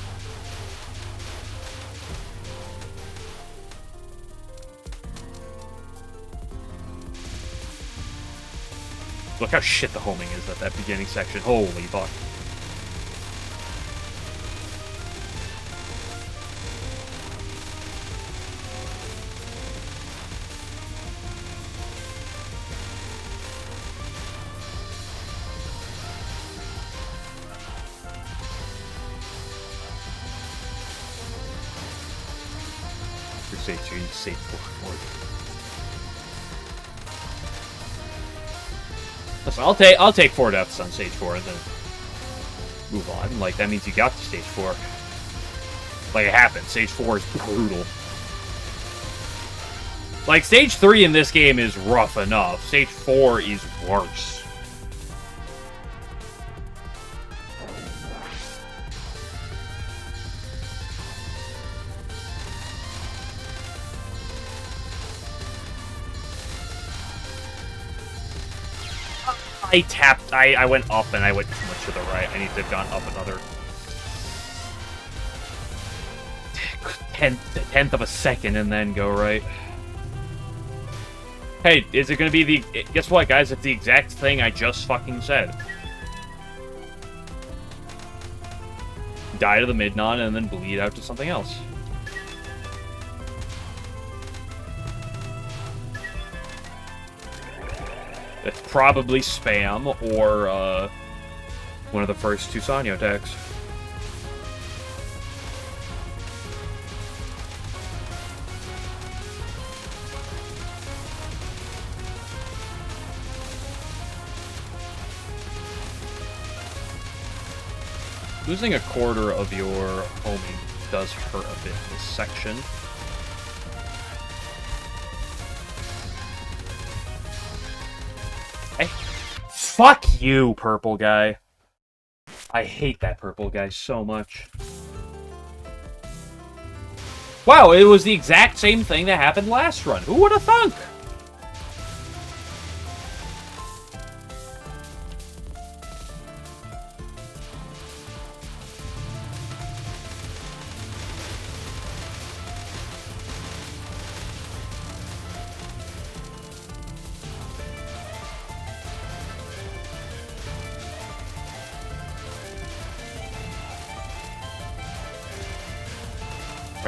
Look how shit the homing is at that beginning section. Holy fuck. Stage 4. Listen, I'll take 4 deaths on stage 4 and then move on. Like, that means you got to stage 4. Like, it happened. Stage 4 is brutal. Like, stage 3 in this game is rough enough. Stage 4 is worse. I went up and I went too much to the right. I need to have gone up another tenth of a second and then go right. Hey, is it gonna be the... Guess what, guys? It's the exact thing I just fucking said. Die to the mid-dawn and then bleed out to something else. It's probably spam or one of the first 2 Sanyo attacks. Losing a quarter of your homing does hurt a bit in this section. Fuck you, purple guy. I hate that purple guy so much. Wow, it was the exact same thing that happened last run. Who would have thunk?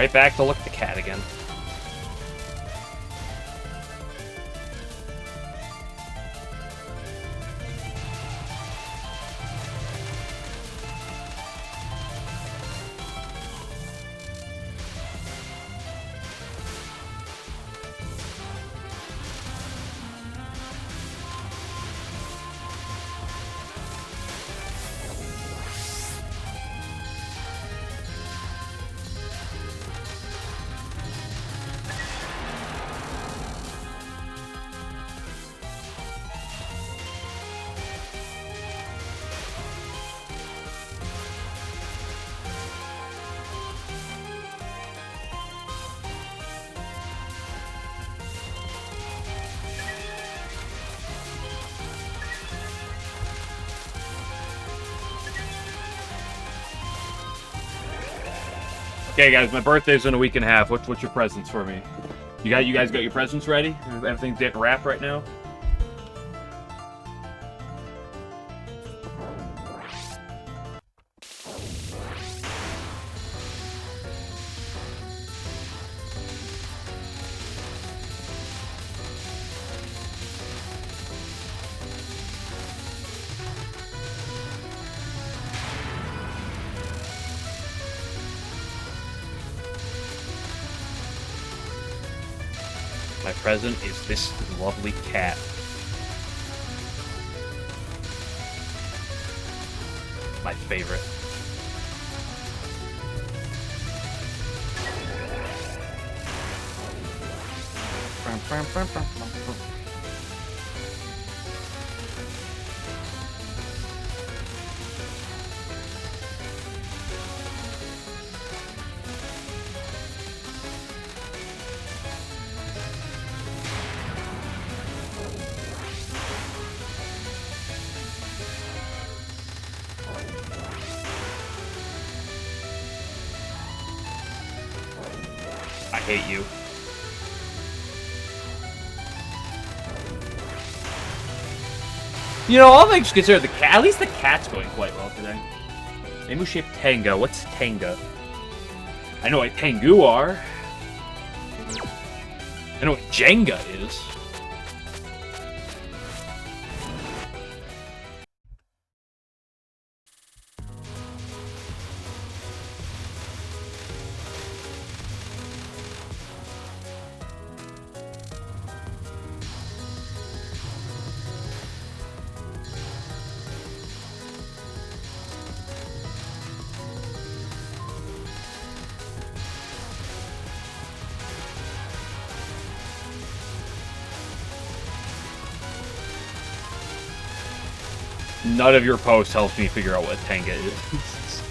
Right back to look at the cat again. Okay, guys, my birthday's in a week and a half. What's your presents for me? You guys got your presents ready? Everything's getting wrapped right now. My present is this lovely cat. My favorite. I hate you. You know, all things considered, at least the cat's going quite well today. Emu shaped Tenga. What's Tenga? I know what Tengu are. I know what Jenga is. None of your posts helps me figure out what Tenga is.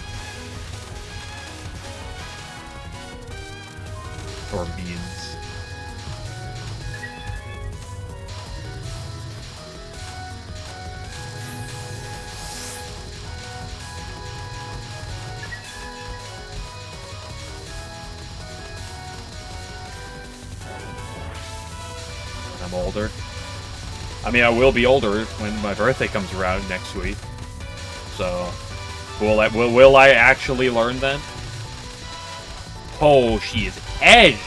Or means. I'm older. I mean, I will be older when my birthday comes around next week. So, will I actually learn then? Oh, she is edged!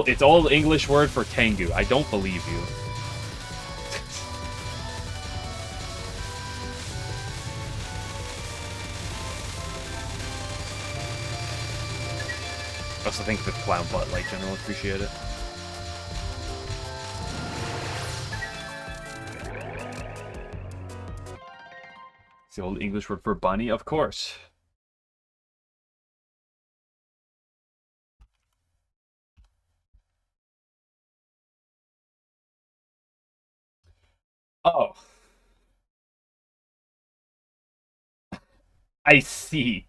It's all English word for Tengu. I don't believe you. I also think the clown butt like general appreciate it. It's the old English word for bunny, of course. Oh. I see.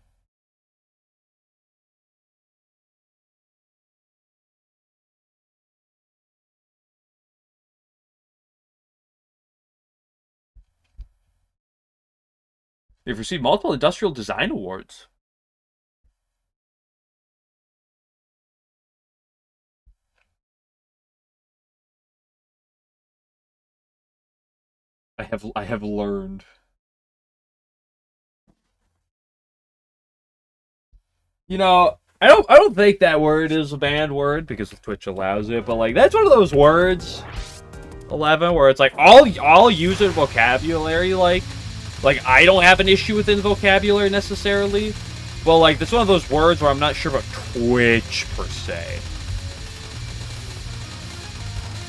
They've received multiple industrial design awards. I have learned. I don't think that word is a banned word because Twitch allows it, but like that's one of those words, 11, where it's like I'll use it vocabulary like I don't have an issue within vocabulary necessarily, but like that's one of those words where I'm not sure about Twitch per se.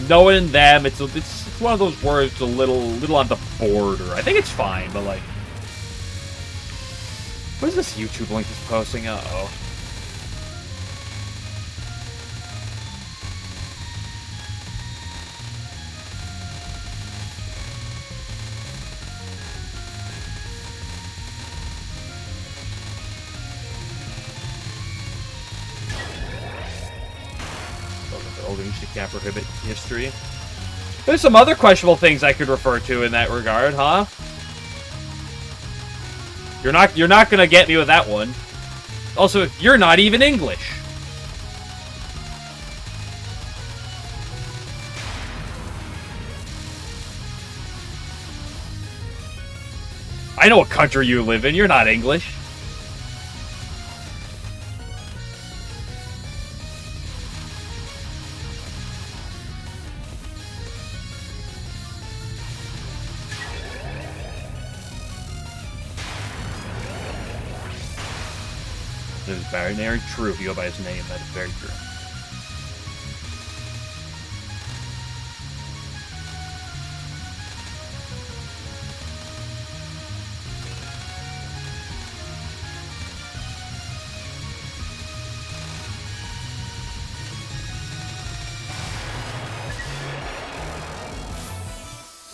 Knowing them, it's one of those words a little on the border. I think it's fine, but like, what is this YouTube link he's posting? Uh-oh. Can't prohibit history. There's some other questionable things I could refer to in that regard, huh? You're not gonna get me with that one. Also, you're not even English. I know what country you live in. You're not English. It is very true if you go by his name. That is very true.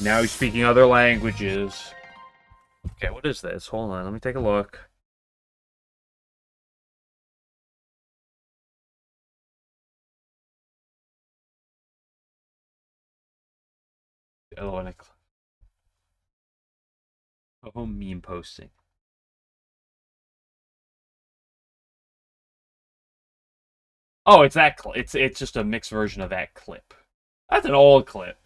Now he's speaking other languages. Okay, what is this? Hold on, let me take a look. LNN. Oh, meme posting. Oh, it's that it's just a mixed version of that clip. That's an old clip.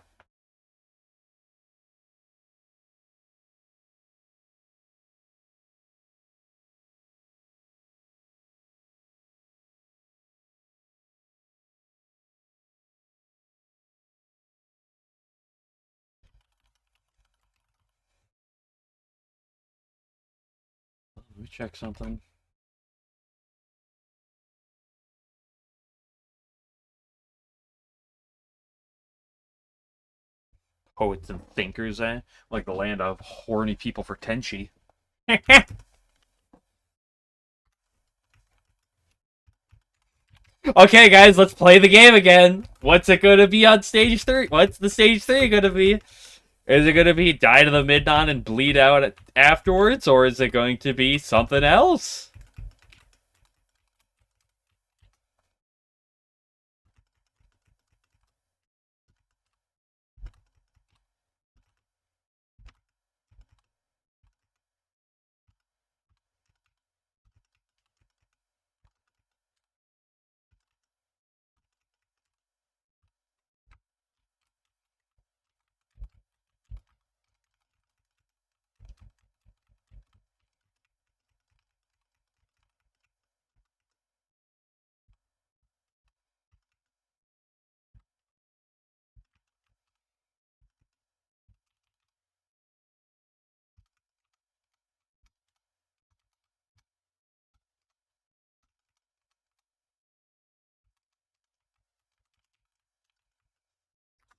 Let me check something. Poets and thinkers, eh? Like the land of horny people for Tenchi. Okay, guys, let's play the game again. What's it gonna be on stage 3? What's the stage 3 gonna be? Is it gonna be die to the Midnon and bleed out afterwards, or is it going to be something else?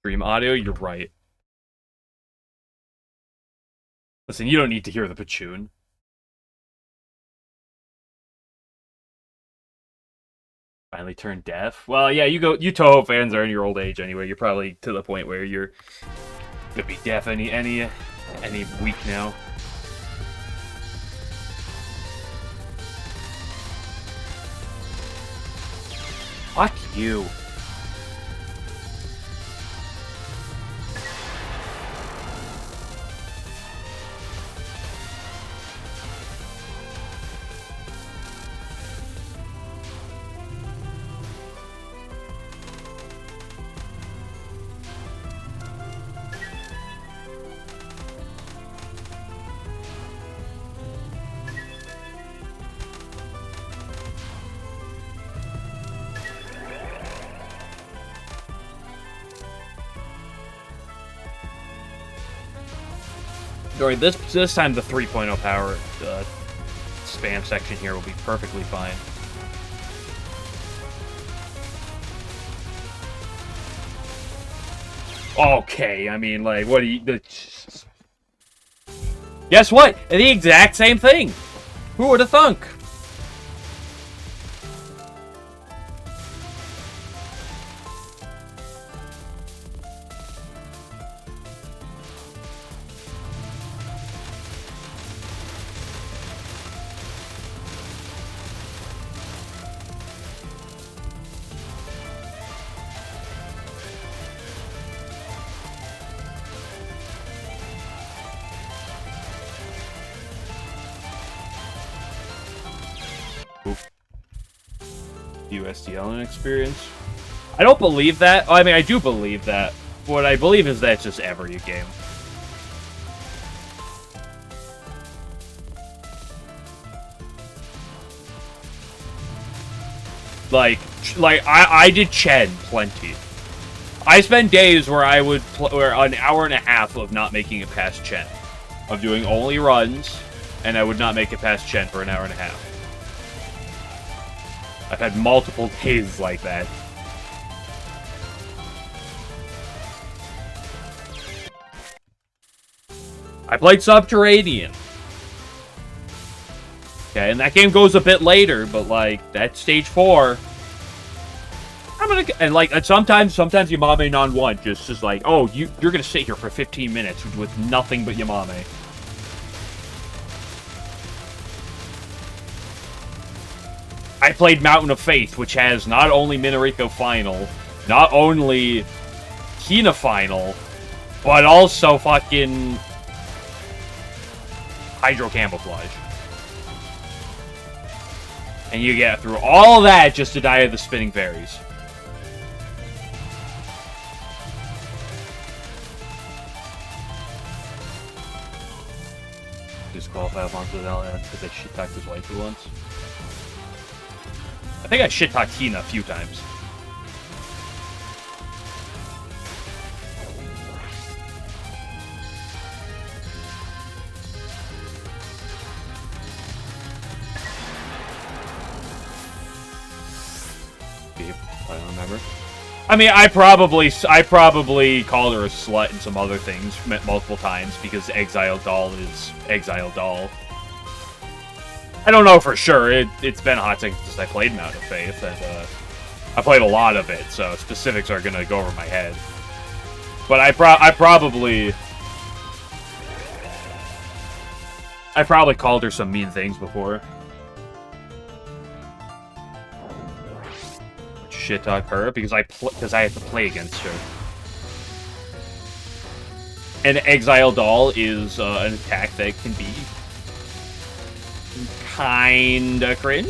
Stream audio, you're right. Listen, you don't need to hear the Pachoon. Finally turned deaf. Well, yeah, you Touhou fans are in your old age anyway. You're probably to the point where you're gonna be deaf any week now. Fuck you. Sorry, this time the 3.0 power spam section here will be perfectly fine. Okay, I mean, like, what do you... Guess what? The exact same thing! Who would have thunk? USD LNN experience. I don't believe that. I mean, I do believe that. What I believe is that it's just every game. Like I did Chen plenty. I spent days where I would where an hour and a half of not making it past Chen, of doing only runs, and I would not make it past Chen for an hour and a half. I've had multiple days like that. I played Subterranean. Okay, and that game goes a bit later, but like that's stage 4. I'm gonna and like and sometimes Yamame non 1 just like, oh, you're gonna sit here for 15 minutes with nothing but Yamame. I played Mountain of Faith, which has not only Minariko Final, not only Hina Final, but also fucking Hydro Camouflage. And you get through all that just to die of the Spinning Fairies. Disqualify Alfonso with LNN because they shit-talked his wife once. I think I shit-talked Hina a few times. I don't remember. I mean, I probably called her a slut and some other things multiple times because Exile Doll is Exile Doll. I don't know for sure. It's been a hot second since I played Mountain of Faith, and I played a lot of it, so specifics are gonna go over my head. But I probably called her some mean things before. Shit talk her because I had to play against her. And Exile Doll is an attack that can be kinda cringe.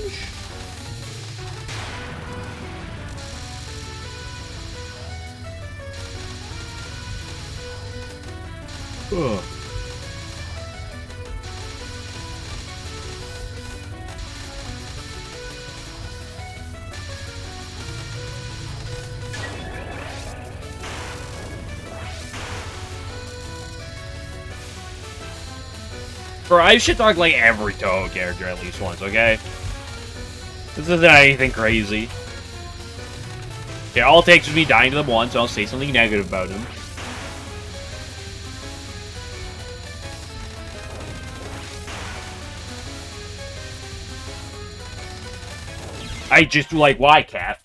Ugh. Bro, I should talk like every Touhou character at least once, okay? This isn't anything crazy. Okay, all it takes is me dying to them once, and I'll say something negative about him. I just like, why, Cat?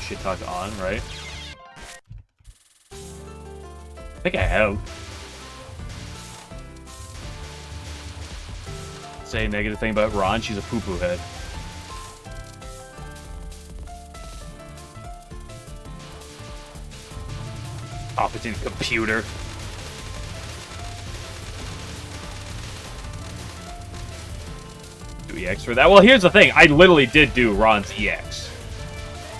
Shit talk on, right? I think I have. Say a negative thing about Ron, she's a poo-poo head. Competent computer. Do EX for that? Well, here's the thing. I literally did do Ron's EX.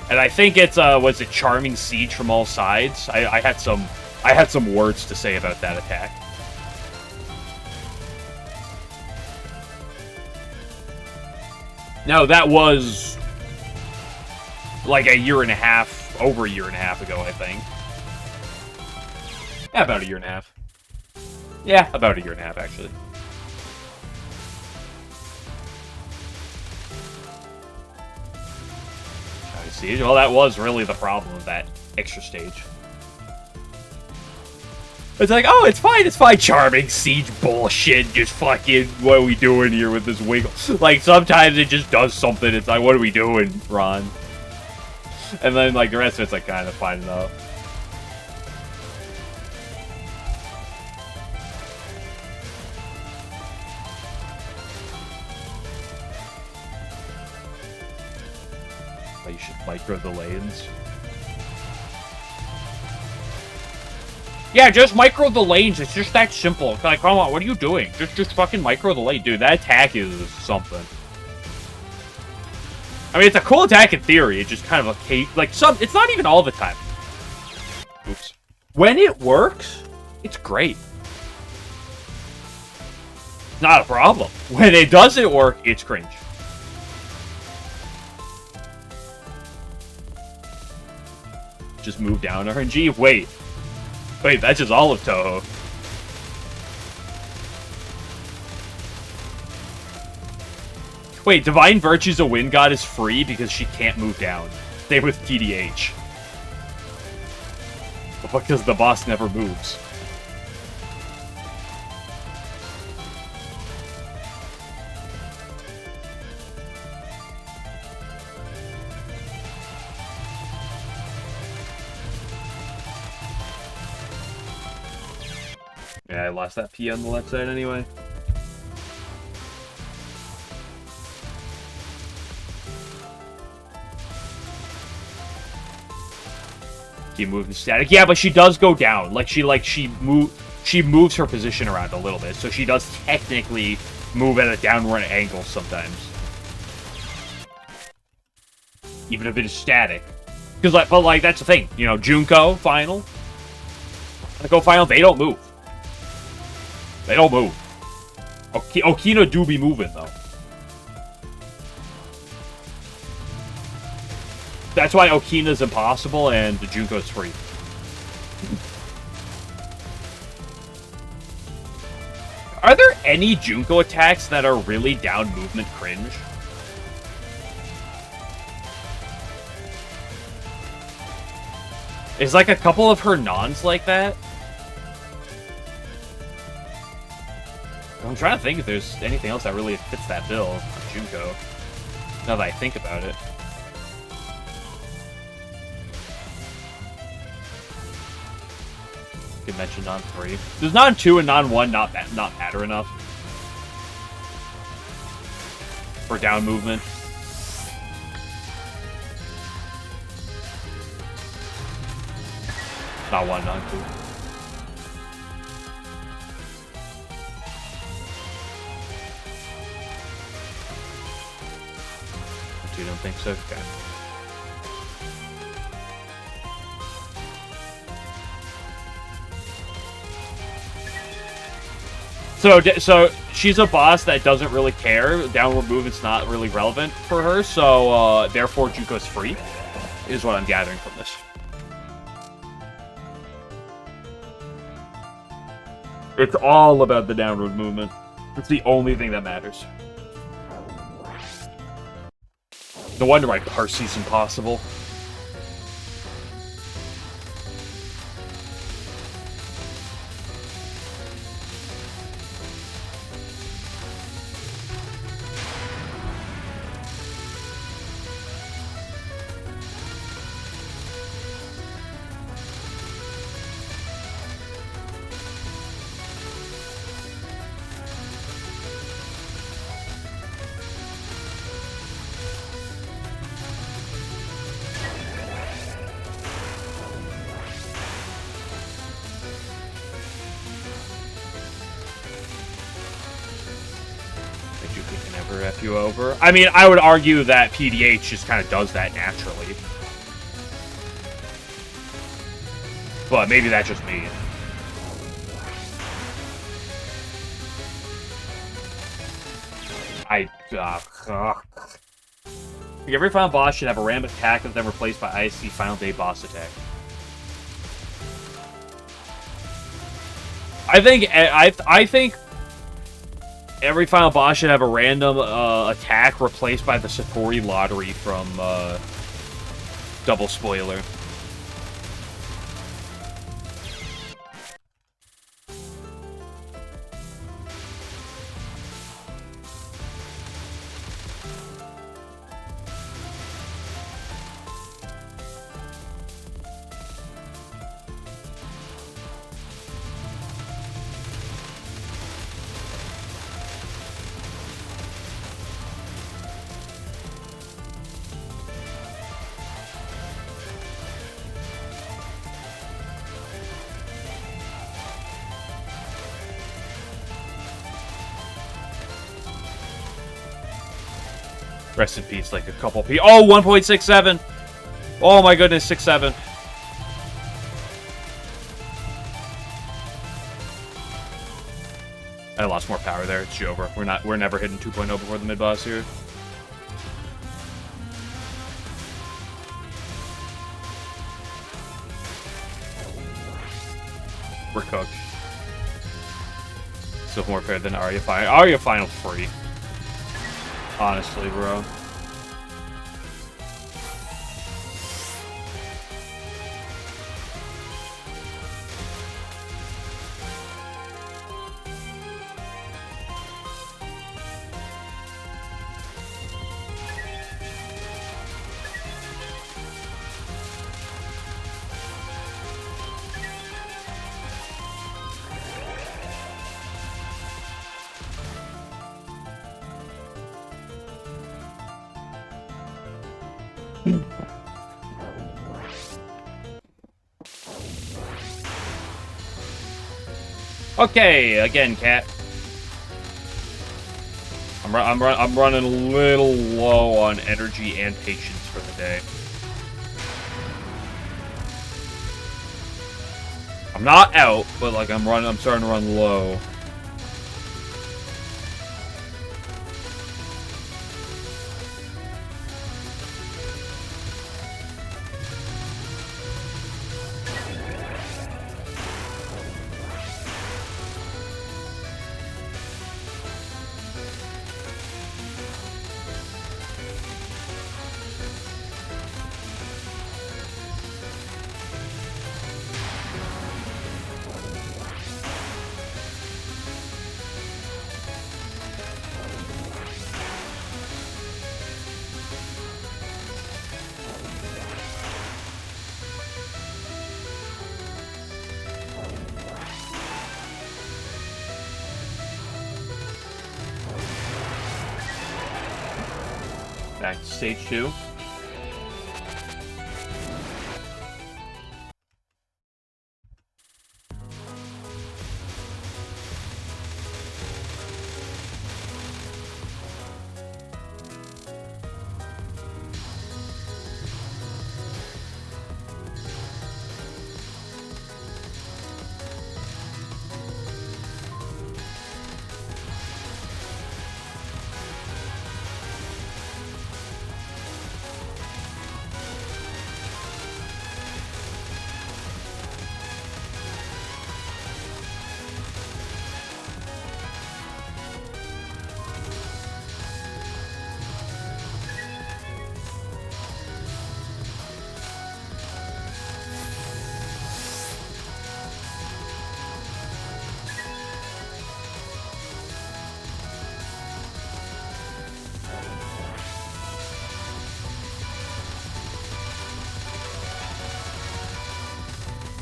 And I think it's, was it Charming Siege from all sides? I had some words to say about that attack. No, that was like a year and a half, over a year and a half ago, I think. Yeah, about a year and a half. Yeah, about a year and a half, actually. I see. Well, that was really the problem of that extra stage. It's like, oh, it's fine, charming siege bullshit, just fucking, what are we doing here with this wiggle? Like, sometimes it just does something, it's like, what are we doing, Ron? And then, like, the rest of it's, like, kind of fine enough. You should micro the lanes. Yeah, just micro the lanes. It's just that simple. It's like, come on, what are you doing? Just fucking micro the lane. Dude, that attack is something. I mean, it's a cool attack in theory. It's just kind of a like it's not even all the time. Oops. When it works, it's great. Not a problem. When it doesn't work, it's cringe. Just move down RNG. Wait, that's just all of Touhou. Wait, Divine Virtue's a wind god is free because she can't move down. Same with TDH. Because the boss never moves. Yeah, I lost that P on the left side anyway. Keep moving static. Yeah, but she does go down. She moves her position around a little bit, so she does technically move at a downward angle sometimes. Even if it is static. Because but that's the thing, you know, Junko final. Go final, they don't move. They don't move. Okina do be moving, though. That's why Okina's impossible and the Junko's free. Are there any Junko attacks that are really down movement cringe? Is like a couple of her nons like that? I'm trying to think if there's anything else that really fits that bill on Junko. Now that I think about it. You could mention non 3. Does non 2 and non 1 not matter enough? For down movement? Not 1, non 2. You don't think so? Okay. So she's a boss that doesn't really care. Downward movement's not really relevant for her, so therefore Junko's free, is what I'm gathering from this. It's all about the downward movement. It's the only thing that matters. No wonder why Parsy's impossible. F you over. I mean, I would argue that PDH just kind of does that naturally. But maybe that's just me. Every final boss should have a random attack that's then replaced by IC Final Day boss attack. I think every final boss should have a random attack replaced by the Satori lottery from Double Spoiler. Rest in peace, like a couple P. Oh, 1.67! Oh my goodness, 6.7. I lost more power there. It's over. We're never hitting 2.0 before the mid-boss here. We're cooked. Still more fair than Aria Final. Aria Final free. Honestly, bro. Okay, again, cat. I'm running a little low on energy and patience for the day. I'm not out, but like I'm starting to run low. Back to stage 2.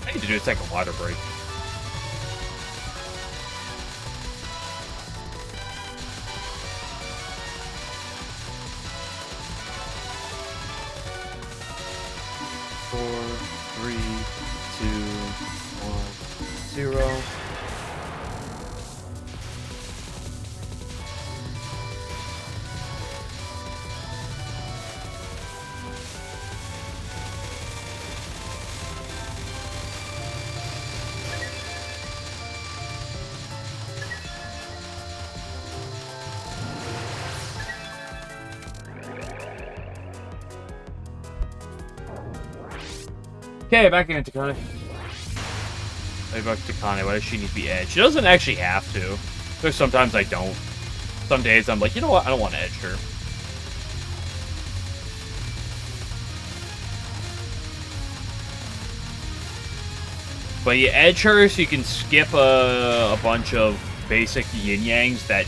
I need to do a second water break. Four, three, two, one, zero. Okay, back into Takane. Maybe back to Takane. Why does she need to be edged? She doesn't actually have to. There's sometimes I don't. Some days I'm like, you know what? I don't want to edge her. But you edge her so you can skip a bunch of basic yin-yangs that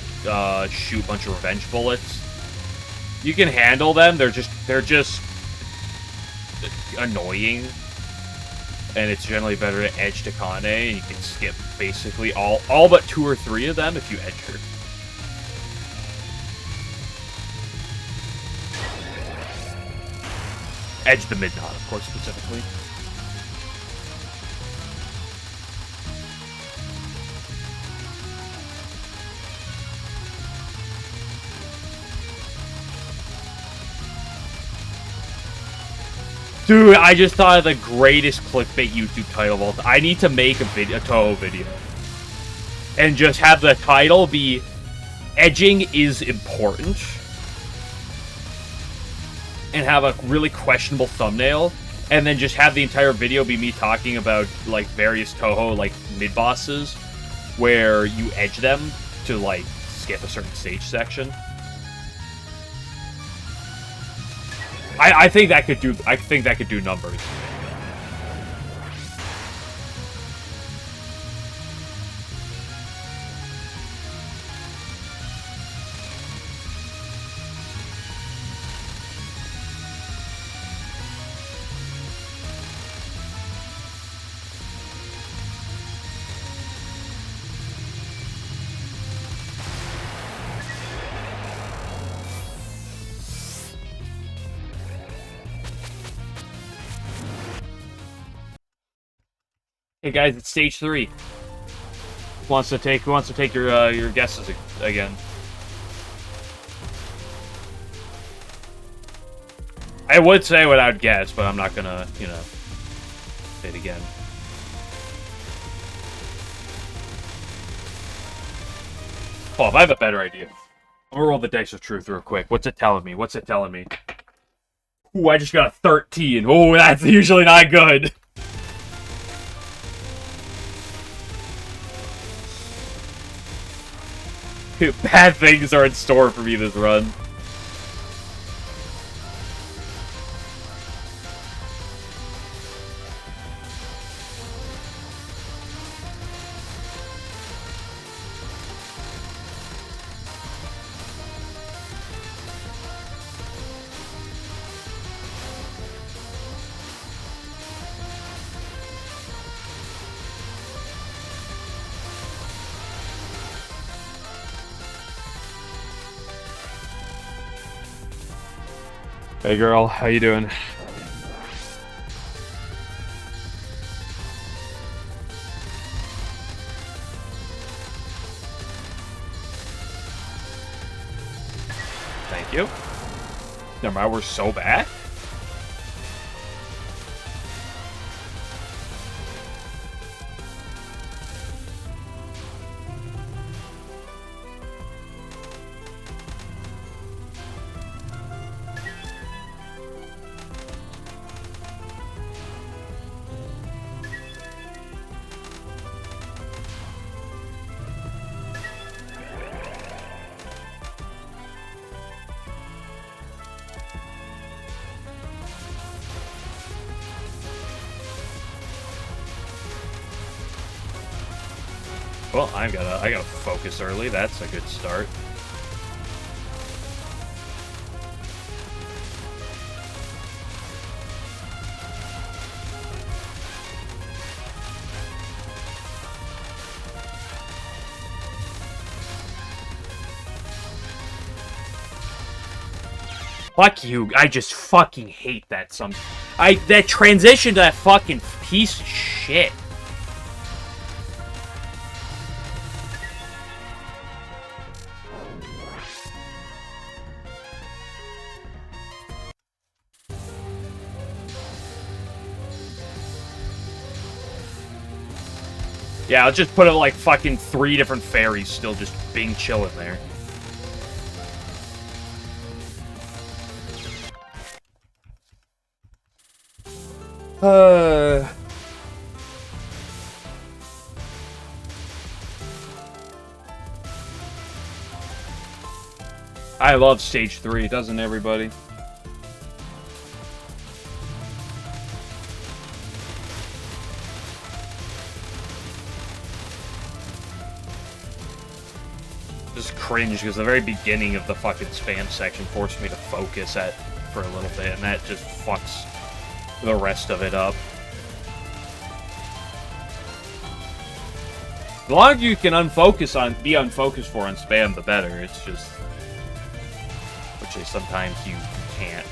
shoot a bunch of revenge bullets. You can handle them. They're just annoying. And it's generally better to edge Takane, and you can skip basically all but 2 or 3 of them if you edge her. Edge the mid-knot, of course, specifically. Dude, I just thought of the greatest clickbait YouTube title of all time. I need to make a Touhou video. And just have the title be, Edging is Important. And have a really questionable thumbnail. And then just have the entire video be me talking about, like, various Touhou, like, mid-bosses. Where you edge them to, like, skip a certain stage section. I think that could do numbers. Hey guys, it's stage 3. Who wants to take your guesses again? I would say what I'd guess, but I'm not gonna, you know, say it again. Oh, I have a better idea. I'm gonna roll the dice of truth real quick. What's it telling me? Ooh, I just got a 13. Oh, that's usually not good. Bad things are in store for me this run. Hey girl, how you doing? Thank you. Never mind, we're so bad. Well, I gotta focus early. That's a good start. Fuck you. I just fucking hate that that transition to that fucking piece of shit. Yeah, I'll just put it like fucking 3 different fairies still just being chilling there. I love stage 3, doesn't everybody? Just cringe because the very beginning of the fucking spam section forced me to focus for a little bit, and that just fucks the rest of it up. The longer you can be unfocused for on spam, the better. It's just, which is sometimes you can't.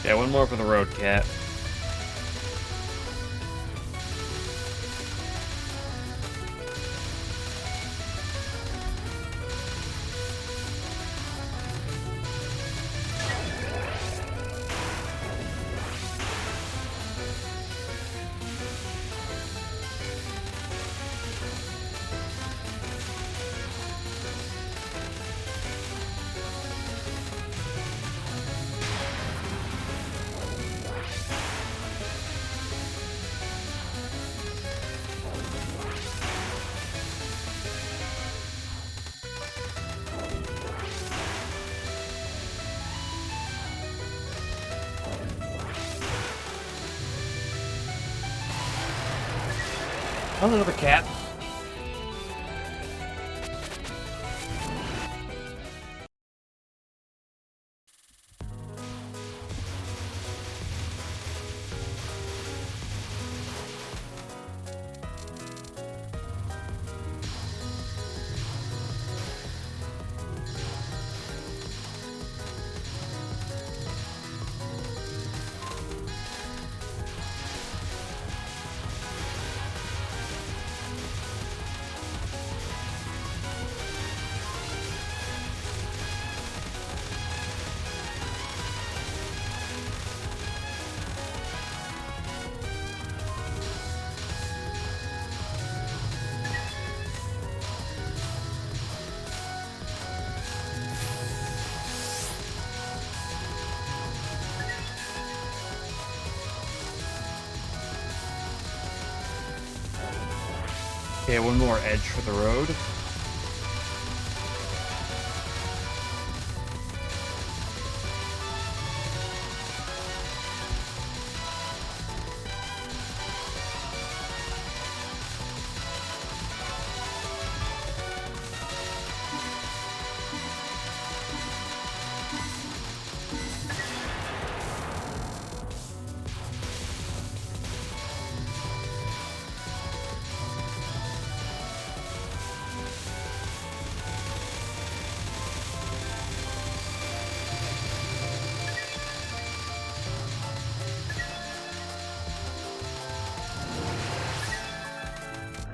Yeah, one more for the road, cat. Oh, another cat. Okay, one more edge for the road.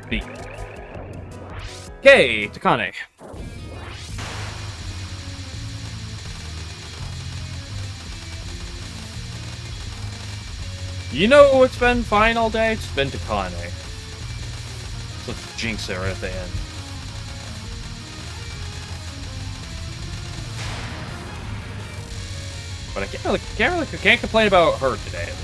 B. Okay, Takane. You know what's been fine all day? It's been Takane. So let's jinx it right at the end. But I can't complain about her today, at least.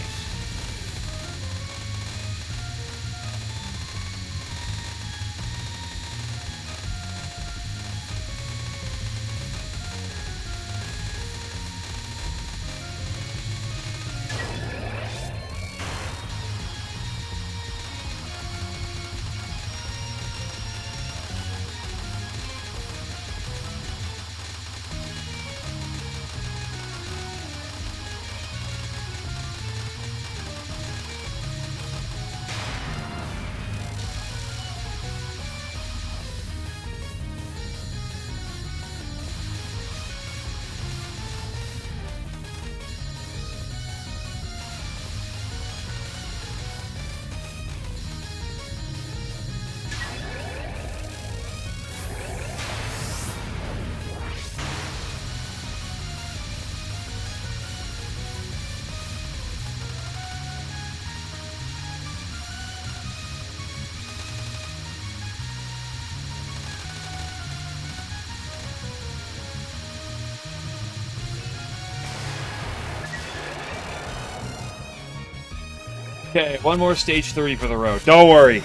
Okay, one more stage 3 for the road. Don't worry.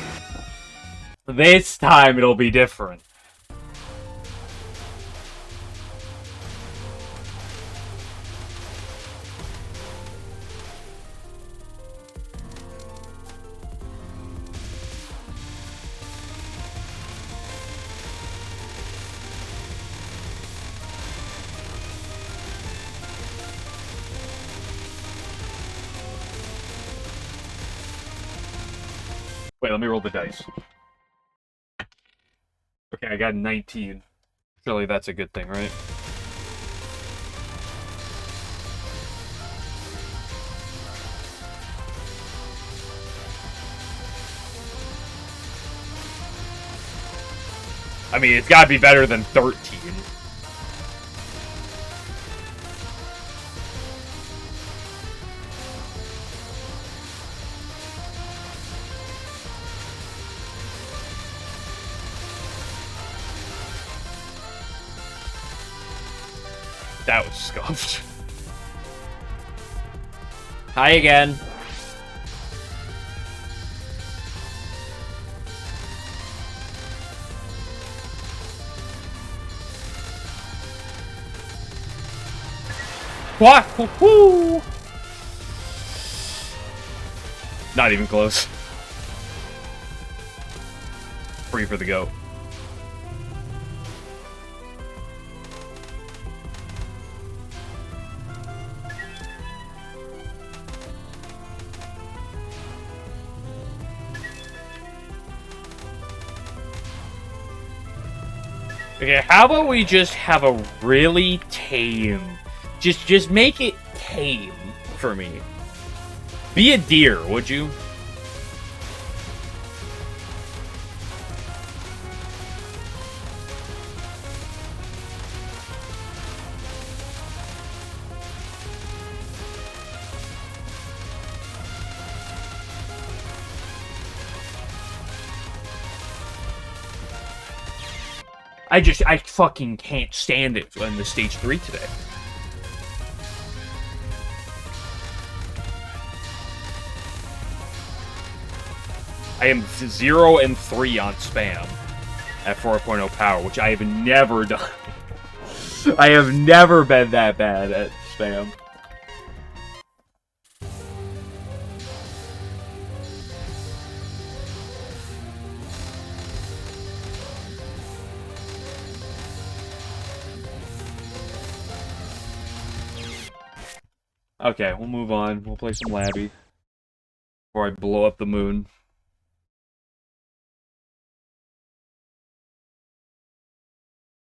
This time it'll be different. Wait, let me roll the dice. Okay, I got 19. Surely that's a good thing, right? I mean, it's gotta be better than 13. That was scuffed. Hi again. What? Woo! Not even close. Free for the goat. Okay, how about we just have a really tame... Just make it tame for me. Be a deer, would you? I fucking can't stand it in the stage 3 today. I am 0 and 3 on spam at 4.0 power, which I have never done. I have never been that bad at spam. Okay, we'll move on. We'll play some Labby before I blow up the moon.